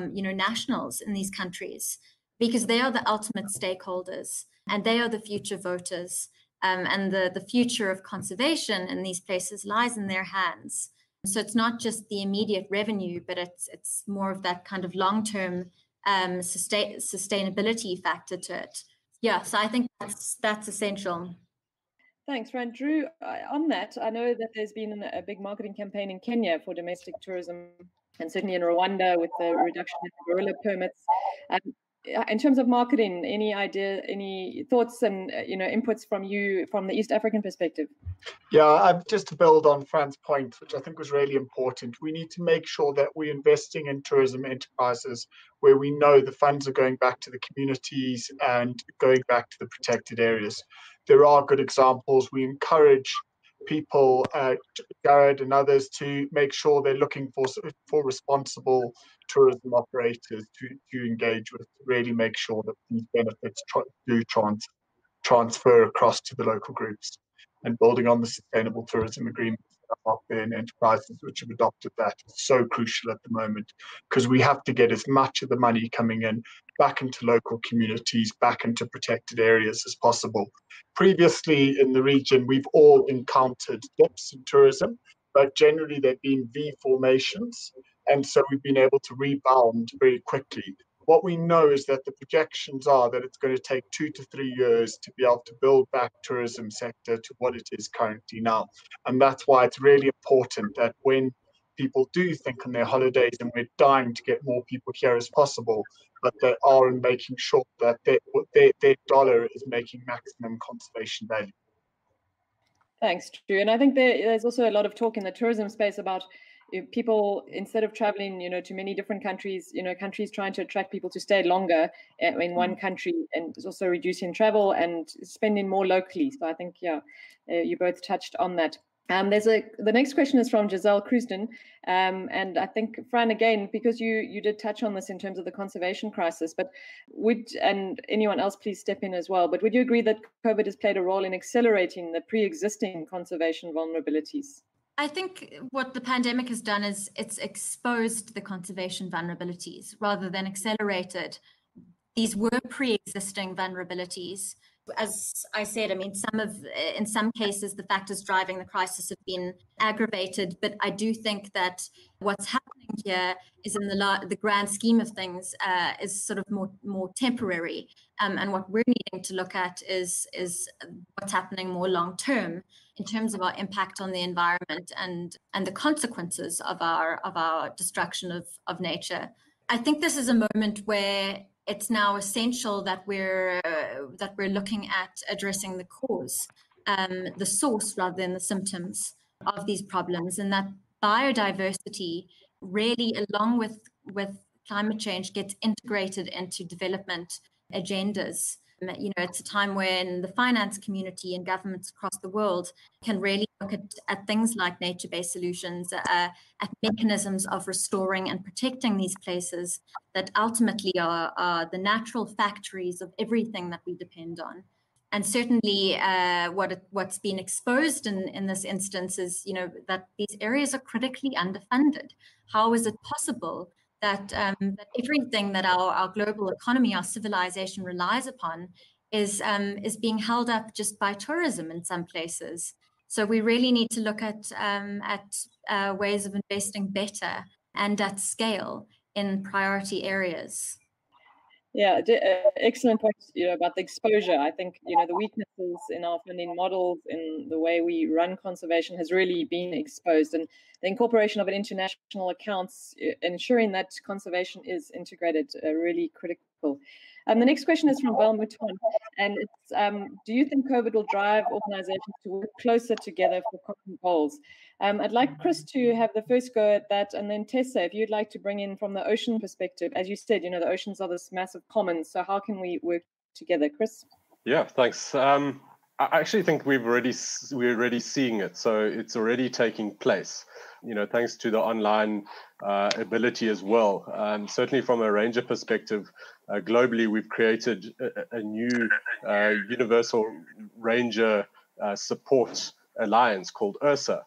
nationals in these countries, because they are the ultimate stakeholders and they are the future voters, and the future of conservation in these places lies in their hands. So it's not just the immediate revenue, but it's more of that kind of long-term sustainability factor to it. Yeah, so I think that's essential. Thanks, Fran. Drew, on that, I know that there's been a big marketing campaign in Kenya for domestic tourism, and certainly in Rwanda with the reduction in gorilla permits. In terms of marketing, any idea, any thoughts and inputs from you from the East African perspective? Yeah, just to build on Fran's point, which I think was really important, we need to make sure that we're investing in tourism enterprises where we know the funds are going back to the communities and going back to the protected areas. There are good examples. We encourage people, Jared and others, to make sure they're looking for responsible tourism operators to engage with, to really make sure that these benefits do transfer across to the local groups. And building on the sustainable tourism agreements that are out there in enterprises which have adopted that is so crucial at the moment, because we have to get as much of the money coming in back into local communities, back into protected areas as possible. Previously in the region, we've all encountered dips in tourism, but generally they've been V formations. And so we've been able to rebound very quickly. What we know is that the projections are that it's going to take 2 to 3 years to be able to build back tourism sector to what it is currently now. And that's why it's really important that when people do think on their holidays, and we're dying to get more people here as possible, but they are in making sure that their dollar is making maximum conservation value. Thanks, Drew. And I think there's also a lot of talk in the tourism space about people, instead of traveling, to many different countries, countries trying to attract people to stay longer in one country, and also reducing travel and spending more locally. So I think, you both touched on that. The next question is from Giselle Crusden, and I think, Fran, again, because you did touch on this in terms of the conservation crisis, but and anyone else please step in as well, but would you agree that COVID has played a role in accelerating the pre-existing conservation vulnerabilities? I think what the pandemic has done is it's exposed the conservation vulnerabilities rather than accelerated. These were pre-existing vulnerabilities. As I said, I mean, in some cases, the factors driving the crisis have been aggravated, but I do think that what's happening here is, in the grand scheme of things, is sort of more temporary. And what we're needing to look at is what's happening more long term in terms of our impact on the environment and the consequences of our destruction of nature. I think this is a moment where it's now essential that we're looking at addressing the cause, the source rather than the symptoms of these problems, and that biodiversity really, along with climate change, gets integrated into development agendas. It's a time when the finance community and governments across the world can really look at things like nature-based solutions, at mechanisms of restoring and protecting these places that ultimately are the natural factories of everything that we depend on. And certainly what's been exposed in this instance is, that these areas are critically underfunded. How is it possible that everything that our global economy, our civilization relies upon is being held up just by tourism in some places? So we really need to look at ways of investing better and at scale in priority areas. Yeah, excellent point about the exposure. I think the weaknesses in our funding models, in the way we run conservation, has really been exposed, and the incorporation of an international accounts, ensuring that conservation is integrated, really critical. The next question is from Val Mouton, and it's, do you think COVID will drive organizations to work closer together for common goals? I'd like Chris to have the first go at that, and then Tessa, if you'd like to bring in from the ocean perspective. As you said, the oceans are this massive commons, so how can we work together? Chris? Yeah, thanks. I actually think we're already seeing it, so it's already taking place. Thanks to the online ability as well. Certainly from a ranger perspective, globally, we've created a new universal ranger support alliance called URSA.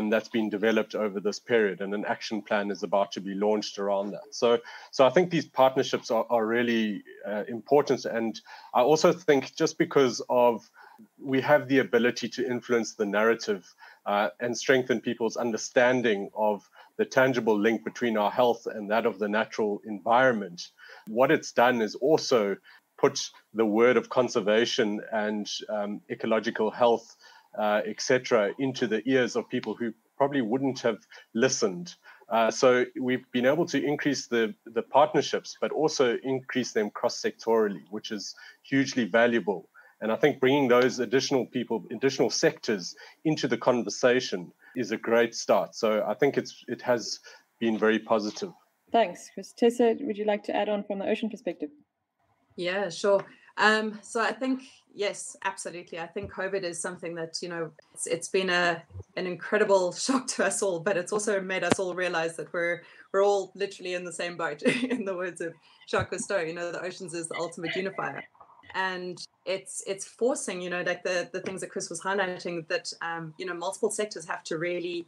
That's been developed over this period, and an action plan is about to be launched around that. So I think these partnerships are really important, and I also think just because we have the ability to influence the narrative and strengthen people's understanding of the tangible link between our health and that of the natural environment. What it's done is also put the word of conservation and ecological health, etc., into the ears of people who probably wouldn't have listened. So we've been able to increase the partnerships, but also increase them cross-sectorally, which is hugely valuable. And I think bringing those additional people, additional sectors into the conversation is a great start. So I think it has been very positive. Thanks, Chris. Tessa, would you like to add on from the ocean perspective? Yeah, sure. So I think, yes, absolutely. I think COVID is something that, it's been an incredible shock to us all, but it's also made us all realize that we're all literally in the same boat, in the words of Jacques Cousteau. The oceans is the ultimate unifier. And it's forcing, like the things that Chris was highlighting, that, multiple sectors have to really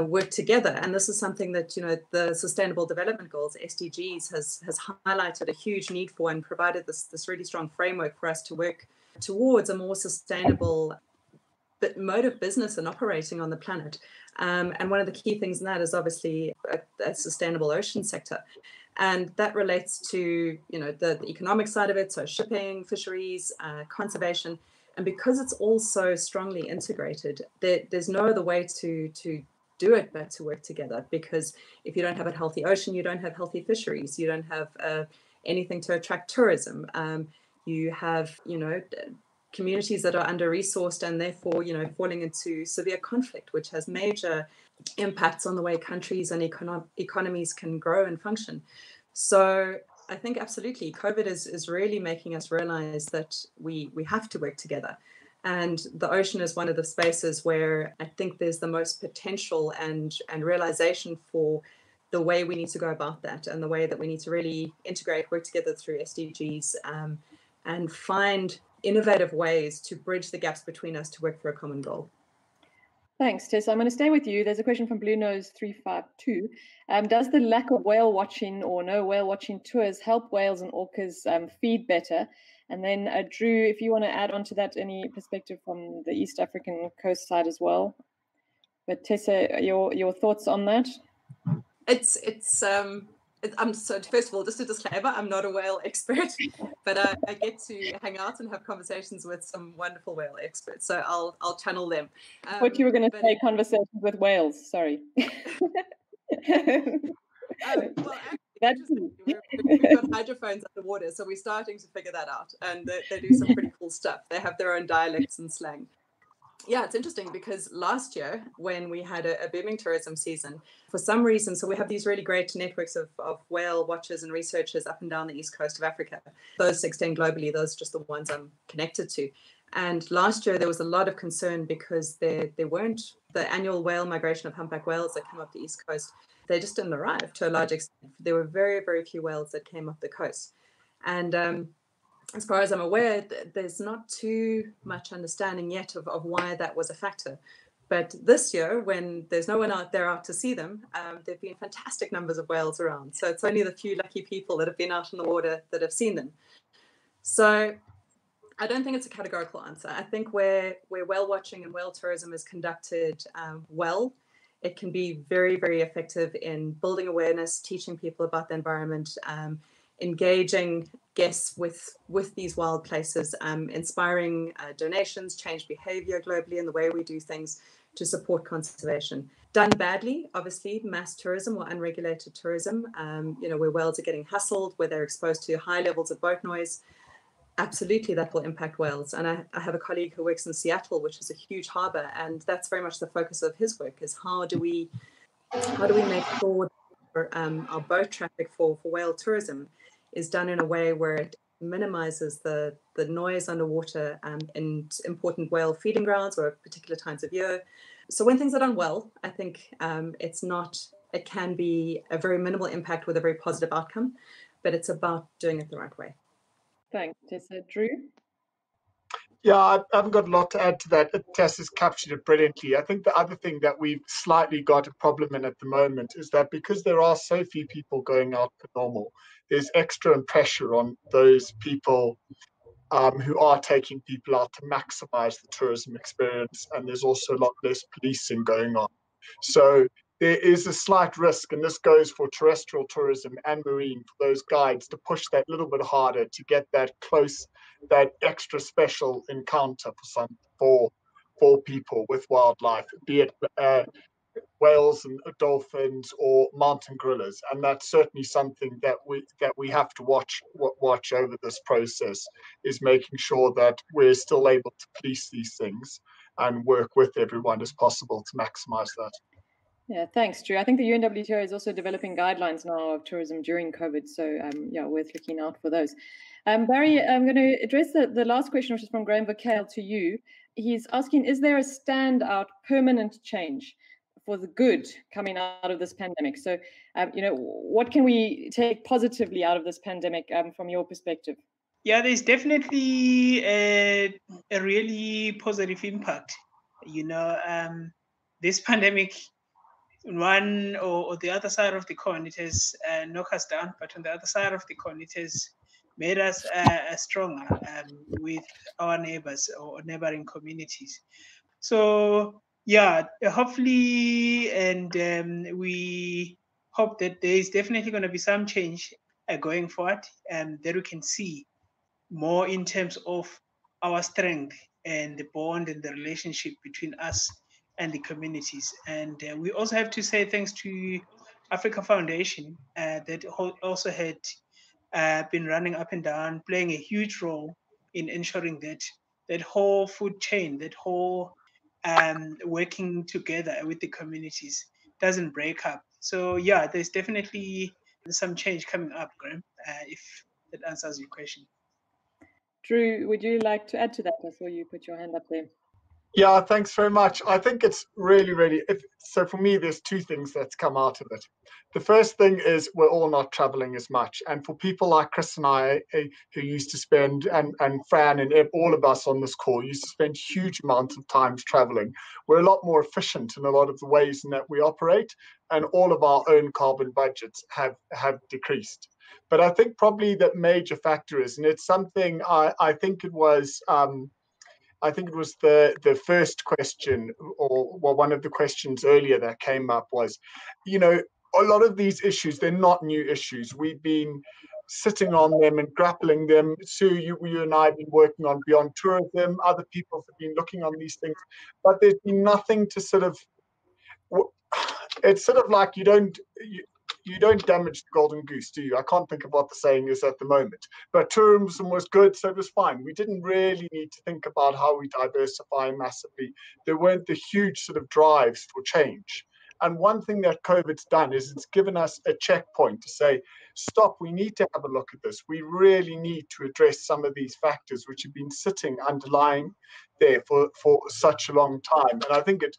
work together. And this is something that, the Sustainable Development Goals, SDGs, has highlighted a huge need for, and provided this really strong framework for us to work towards a more sustainable mode of business and operating on the planet. And one of the key things in that is obviously a sustainable ocean sector. And that relates to, the economic side of it, so shipping, fisheries, conservation. And because it's all so strongly integrated, there's no other way to do it but to work together, because if you don't have a healthy ocean, you don't have healthy fisheries, you don't have anything to attract tourism. You have, communities that are under-resourced and therefore, falling into severe conflict, which has major impacts on the way countries and economies can grow and function. So I think absolutely COVID is really making us realize that we have to work together. And the ocean is one of the spaces where I think there's the most potential and realization for the way we need to go about that, and the way that we need to really integrate, work together through SDGs, and find innovative ways to bridge the gaps between us to work for a common goal. Thanks, Tess. I'm going to stay with you. There's a question from Blue Nose 352. Does the lack of whale watching or no whale watching tours help whales and orcas feed better? And then Drew, if you want to add on to that, any perspective from the East African coast side as well. But Tessa, your thoughts on that? So first of all, just a disclaimer, I'm not a whale expert, but I get to hang out and have conversations with some wonderful whale experts. So I'll channel them. What you were going to say, conversations with whales, sorry. Well, actually, we've got hydrophones underwater, so we're starting to figure that out. And they do some pretty cool stuff. They have their own dialects and slang. Yeah, it's interesting because last year when we had a booming tourism season, for some reason, so we have these really great networks of whale watchers and researchers up and down the east coast of Africa. Those extend globally. Those are just the ones I'm connected to. And last year there was a lot of concern because there weren't the annual whale migration of humpback whales that come up the east coast. They just didn't arrive to a large extent. There were very, very few whales that came up the coast. And as far as I'm aware, there's not too much understanding yet of why that was a factor. But this year, when there's no one out there out to see them, there have been fantastic numbers of whales around. So it's only the few lucky people that have been out in the water that have seen them. So I don't think it's a categorical answer. I think where whale watching and whale tourism is conducted well, it can be very, very effective in building awareness, teaching people about the environment, engaging guests with these wild places, inspiring donations, change behavior globally in the way we do things to support conservation. Done badly, obviously, mass tourism or unregulated tourism, where whales are getting hustled, where they're exposed to high levels of boat noise, absolutely that will impact whales. And I have a colleague who works in Seattle, which is a huge harbor, and that's very much the focus of his work, is how do we make sure our boat traffic for whale tourism is done in a way where it minimizes the noise underwater in important whale feeding grounds or at particular times of year. So when things are done well, I think it can be a very minimal impact with a very positive outcome, but it's about doing it the right way. Thanks, Tessa. Drew? Yeah, I haven't got a lot to add to that. Tess has captured it brilliantly. I think the other thing that we've slightly got a problem in at the moment is that because there are so few people going out for normal, there's extra pressure on those people who are taking people out to maximize the tourism experience. And there's also a lot less policing going on. So there is a slight risk, and this goes for terrestrial tourism and marine, for those guides to push that little bit harder to get that close, that extra special encounter for people with wildlife, be it whales and dolphins or mountain gorillas. And that's certainly something that we have to watch over this process, is making sure that we're still able to police these things and work with everyone as possible to maximize that. Yeah, thanks, Drew. I think the UNWTO is also developing guidelines now of tourism during COVID. So, worth looking out for those. Barry, I'm going to address the last question, which is from Graham Vakale to you. He's asking, is there a standout permanent change for the good coming out of this pandemic? So, what can we take positively out of this pandemic from your perspective? Yeah, there's definitely a really positive impact. This pandemic, one or the other side of the coin, it has knocked us down, but on the other side of the coin, it has made us stronger with our neighbors or neighboring communities. So yeah, hopefully, and we hope that there is definitely going to be some change going forward, that we can see more in terms of our strength and the bond and the relationship between us and the communities. And we also have to say thanks to Africa Foundation that also had been running up and down, playing a huge role in ensuring that that whole food chain, that whole working together with the communities doesn't break up. So yeah, there's definitely some change coming up, Graham, if that answers your question. Drew, would you like to add to that? I saw you put your hand up there. Yeah, thanks very much. I think it's really, so for me, there's two things that's come out of it. The first thing is we're all not traveling as much. And for people like Chris and I, who used to spend, and Fran and all of us on this call, used to spend huge amounts of time traveling. We're a lot more efficient in a lot of the ways in that we operate, and all of our own carbon budgets have decreased. But I think probably that major factor is, and it's something I think it was the first question, or well, one of the questions earlier that came up was, a lot of these issues, they're not new issues. We've been sitting on them and grappling them. Sue, you and I have been working on Beyond Tourism. Other people have been looking on these things, but there's been nothing to sort of, it's sort of like you don't damage the golden goose, do you? I can't think of what the saying is at the moment. But tourism was good, so it was fine. We didn't really need to think about how we diversify massively. There weren't the huge sort of drives for change. And one thing that COVID's done is it's given us a checkpoint to say, stop, we need to have a look at this. We really need to address some of these factors which have been sitting underlying there for such a long time. And I think it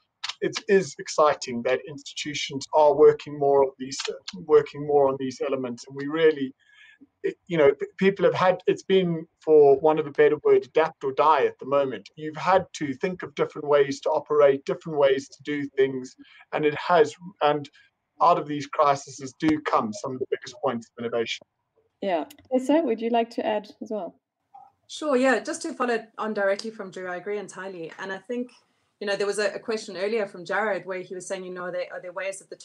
is exciting that institutions are working more on these elements, and we really, people have had, it's been, for one of the better words, adapt or die at the moment. You've had to think of different ways to operate, different ways to do things, and out of these crises do come some of the biggest points of innovation. Yeah. Tessa, would you like to add as well? Sure, yeah, just to follow on directly from Drew, I agree entirely. And I think, there was a question earlier from Jared where he was saying, are there ways that the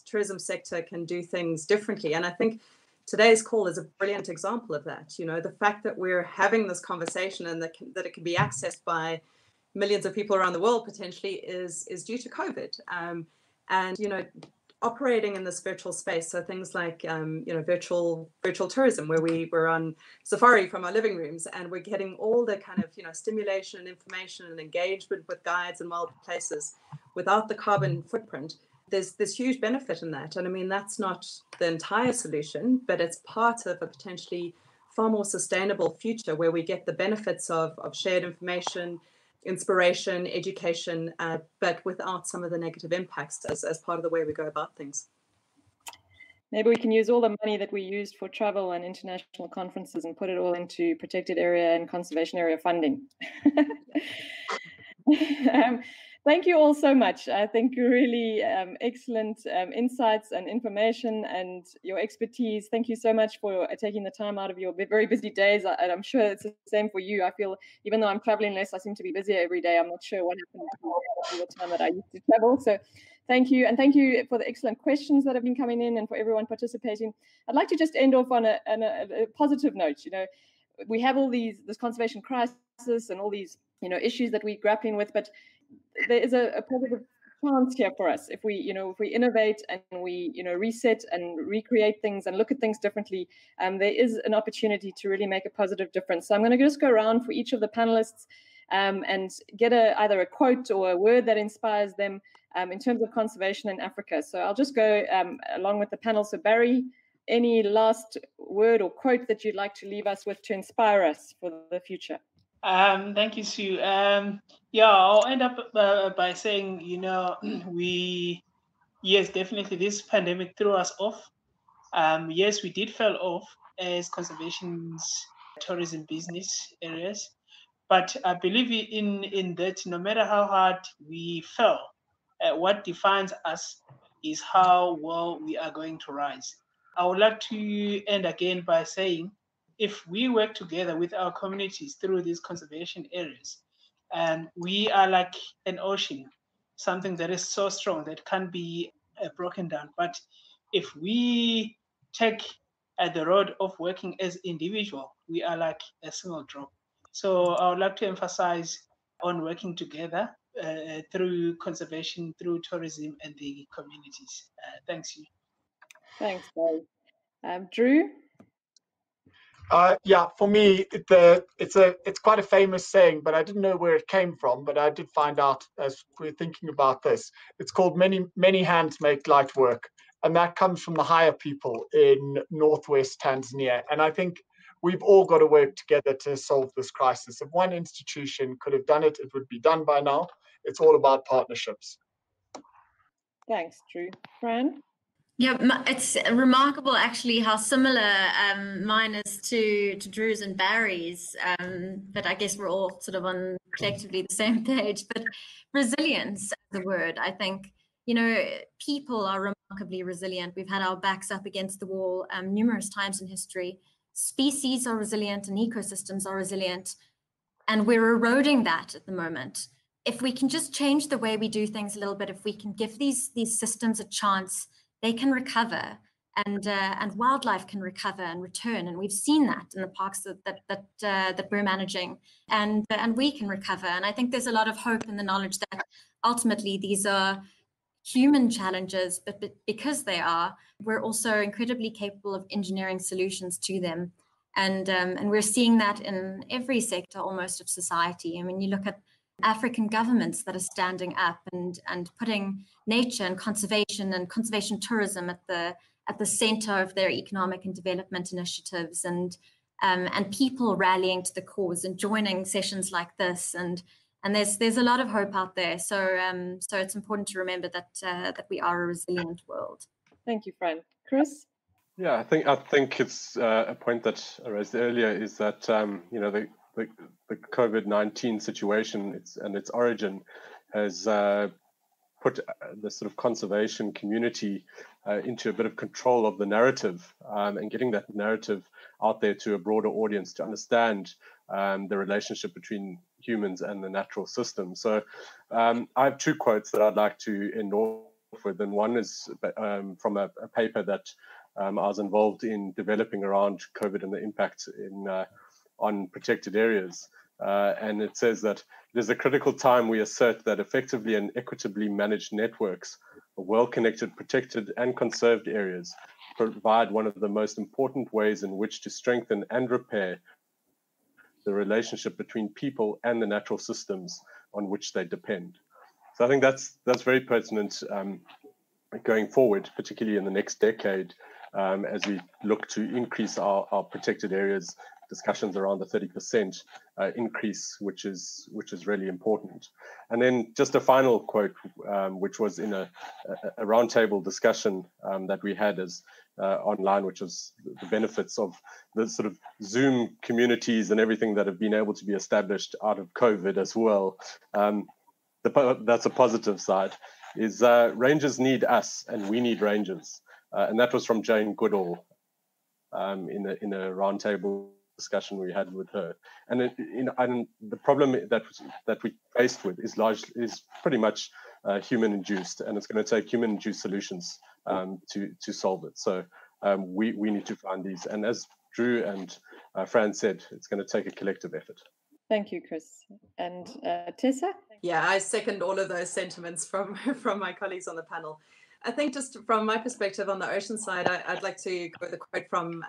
tourism sector can do things differently? And I think today's call is a brilliant example of that. The fact that we're having this conversation and that it can be accessed by millions of people around the world potentially is due to COVID. And operating in this virtual space, so things like virtual tourism, where we're on safari from our living rooms and we're getting all the kind of stimulation and information and engagement with guides and wild places without the carbon footprint. There's huge benefit in that, and I mean that's not the entire solution, but it's part of a potentially far more sustainable future where we get the benefits of shared information, inspiration, education, but without some of the negative impacts as part of the way we go about things. Maybe we can use all the money that we used for travel and international conferences and put it all into protected area and conservation area funding. Thank you all so much. I think really excellent insights and information and your expertise. Thank you so much for taking the time out of your very busy days. And I'm sure it's the same for you. I feel even though I'm traveling less, I seem to be busier every day. I'm not sure what happened to the time that I used to travel. So thank you. And thank you for the excellent questions that have been coming in and for everyone participating. I'd like to just end off on a positive note. We have all this conservation crisis and all these issues that we're grappling with, but there is a positive chance here for us if we innovate and we reset and recreate things and look at things differently. There is an opportunity to really make a positive difference. So I'm going to just go around for each of the panelists and get either a quote or a word that inspires them in terms of conservation in Africa. So I'll just go along with the panel. So Barry, any last word or quote that you'd like to leave us with to inspire us for the future? Thank you, Sue. I'll end up by saying, yes, definitely this pandemic threw us off. Yes, we did fall off as conservation's tourism business areas, but I believe in that no matter how hard we fell, what defines us is how well we are going to rise. I would like to end again by saying, if we work together with our communities through these conservation areas, we are like an ocean, something that is so strong that can't be broken down. But if we take the road of working as individual, we are like a single drop. So I would like to emphasize on working together through conservation, through tourism and the communities. Thanks you. Thanks, Barry. Drew? Yeah, for me, it's quite a famous saying, but I didn't know where it came from. But I did find out as we're thinking about this. It's called many hands make light work, and that comes from the Haya people in northwest Tanzania. And I think we've all got to work together to solve this crisis. If one institution could have done it, it would be done by now. It's all about partnerships. Thanks, Drew. Fran? Yeah, it's remarkable actually how similar mine is to Drew's and Barry's, but I guess we're all sort of on collectively the same page. But resilience is the word. I think, people are remarkably resilient. We've had our backs up against the wall numerous times in history. Species are resilient and ecosystems are resilient, and we're eroding that at the moment. If we can just change the way we do things a little bit, if we can give these systems a chance, they can recover, and wildlife can recover and return, and we've seen that in the parks that we're managing, and we can recover. And I think there's a lot of hope in the knowledge that ultimately these are human challenges, but because they are, we're also incredibly capable of engineering solutions to them, and we're seeing that in every sector almost of society. I mean, you look at African governments that are standing up and putting nature and conservation tourism at the center of their economic and development initiatives, and people rallying to the cause and joining sessions like this, and there's a lot of hope out there. So it's important to remember that we are a resilient world. Thank you, Fran. Chris? Yeah, I think it's a point that I raised earlier is that the COVID-19 situation and its origin has put the sort of conservation community into a bit of control of the narrative, and getting that narrative out there to a broader audience to understand the relationship between humans and the natural system. So I have two quotes that I'd like to end off with, and one is from a paper that I was involved in developing around COVID and the impact on protected areas. And it says that it is a critical time we assert that effectively and equitably managed networks of well-connected, protected and conserved areas provide one of the most important ways in which to strengthen and repair the relationship between people and the natural systems on which they depend. So I think that's very pertinent going forward, particularly in the next decade, as we look to increase our protected areas. Discussions around the 30% increase, which is really important. And then just a final quote, which was in a roundtable discussion that we had as online, which was the benefits of the sort of Zoom communities and everything that have been able to be established out of COVID as well. That's a positive side. Is rangers need us and we need rangers, and that was from Jane Goodall in a roundtable discussion we had with her. And and the problem that we faced with is pretty much human induced, and it's going to take human induced solutions to solve it. So we need to find these, and as Drew and Fran said, it's going to take a collective effort. Thank you, Chris. And Tessa? Yeah, I second all of those sentiments from my colleagues on the panel. I think just from my perspective on the ocean side, I'd like to go with a quote from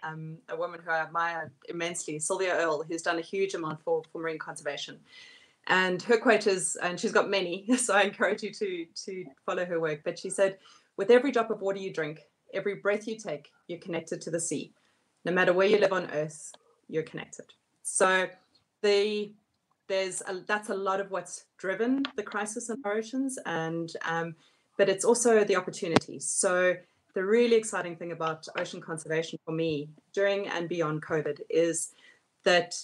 a woman who I admire immensely, Sylvia Earle, who's done a huge amount for marine conservation. And her quote is, and she's got many, so I encourage you to follow her work, but she said, "With every drop of water you drink, every breath you take, you're connected to the sea. No matter where you live on Earth, you're connected." So that's a lot of what's driven the crisis in our oceans, and but it's also the opportunities. So the really exciting thing about ocean conservation for me during and beyond COVID is that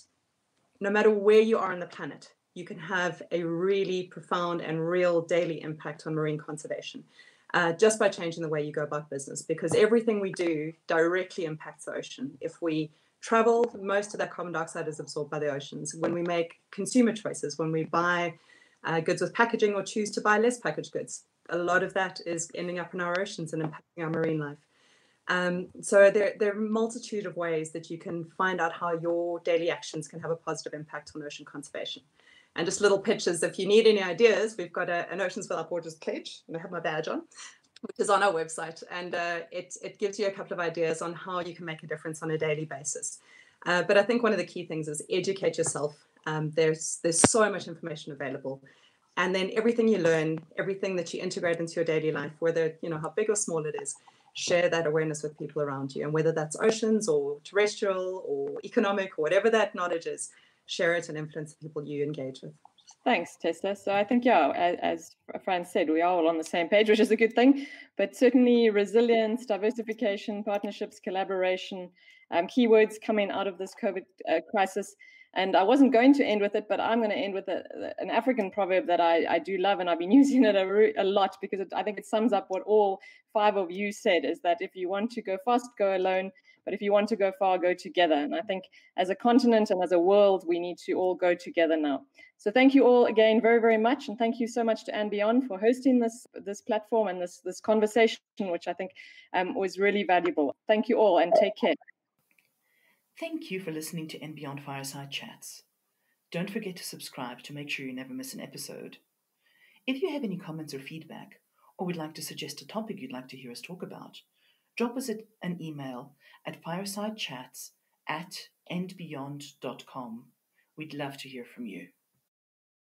no matter where you are on the planet, you can have a really profound and real daily impact on marine conservation just by changing the way you go about business, because everything we do directly impacts the ocean. If we travel, most of that carbon dioxide is absorbed by the oceans. When we make consumer choices, when we buy goods with packaging or choose to buy less packaged goods, a lot of that is ending up in our oceans and impacting our marine life. So there are a multitude of ways that you can find out how your daily actions can have a positive impact on ocean conservation. And just little pitches. If you need any ideas, we've got an Oceans Without Borders pledge, and I have my badge on, which is on our website. And it gives you a couple of ideas on how you can make a difference on a daily basis. But I think one of the key things is educate yourself. There's so much information available. And then everything you learn, everything that you integrate into your daily life, whether, how big or small it is, share that awareness with people around you. And whether that's oceans or terrestrial or economic or whatever that knowledge is, share it and influence the people you engage with. Thanks, Tessa. So I think, as Fran said, we are all on the same page, which is a good thing. But certainly resilience, diversification, partnerships, collaboration, keywords coming out of this COVID crisis. And I wasn't going to end with it, but I'm going to end with an African proverb that I do love, and I've been using it a lot because I think it sums up what all 5 of you said, is that if you want to go fast, go alone. But if you want to go far, go together. And I think as a continent and as a world, we need to all go together now. So thank you all again very, very much. And thank you so much to And Beyond for hosting this platform and this conversation, which I think was really valuable. Thank you all and take care. Thank you for listening to And Beyond Fireside Chats. Don't forget to subscribe to make sure you never miss an episode. If you have any comments or feedback, or would like to suggest a topic you'd like to hear us talk about, drop us an email at firesidechats@andbeyond.com. We'd love to hear from you.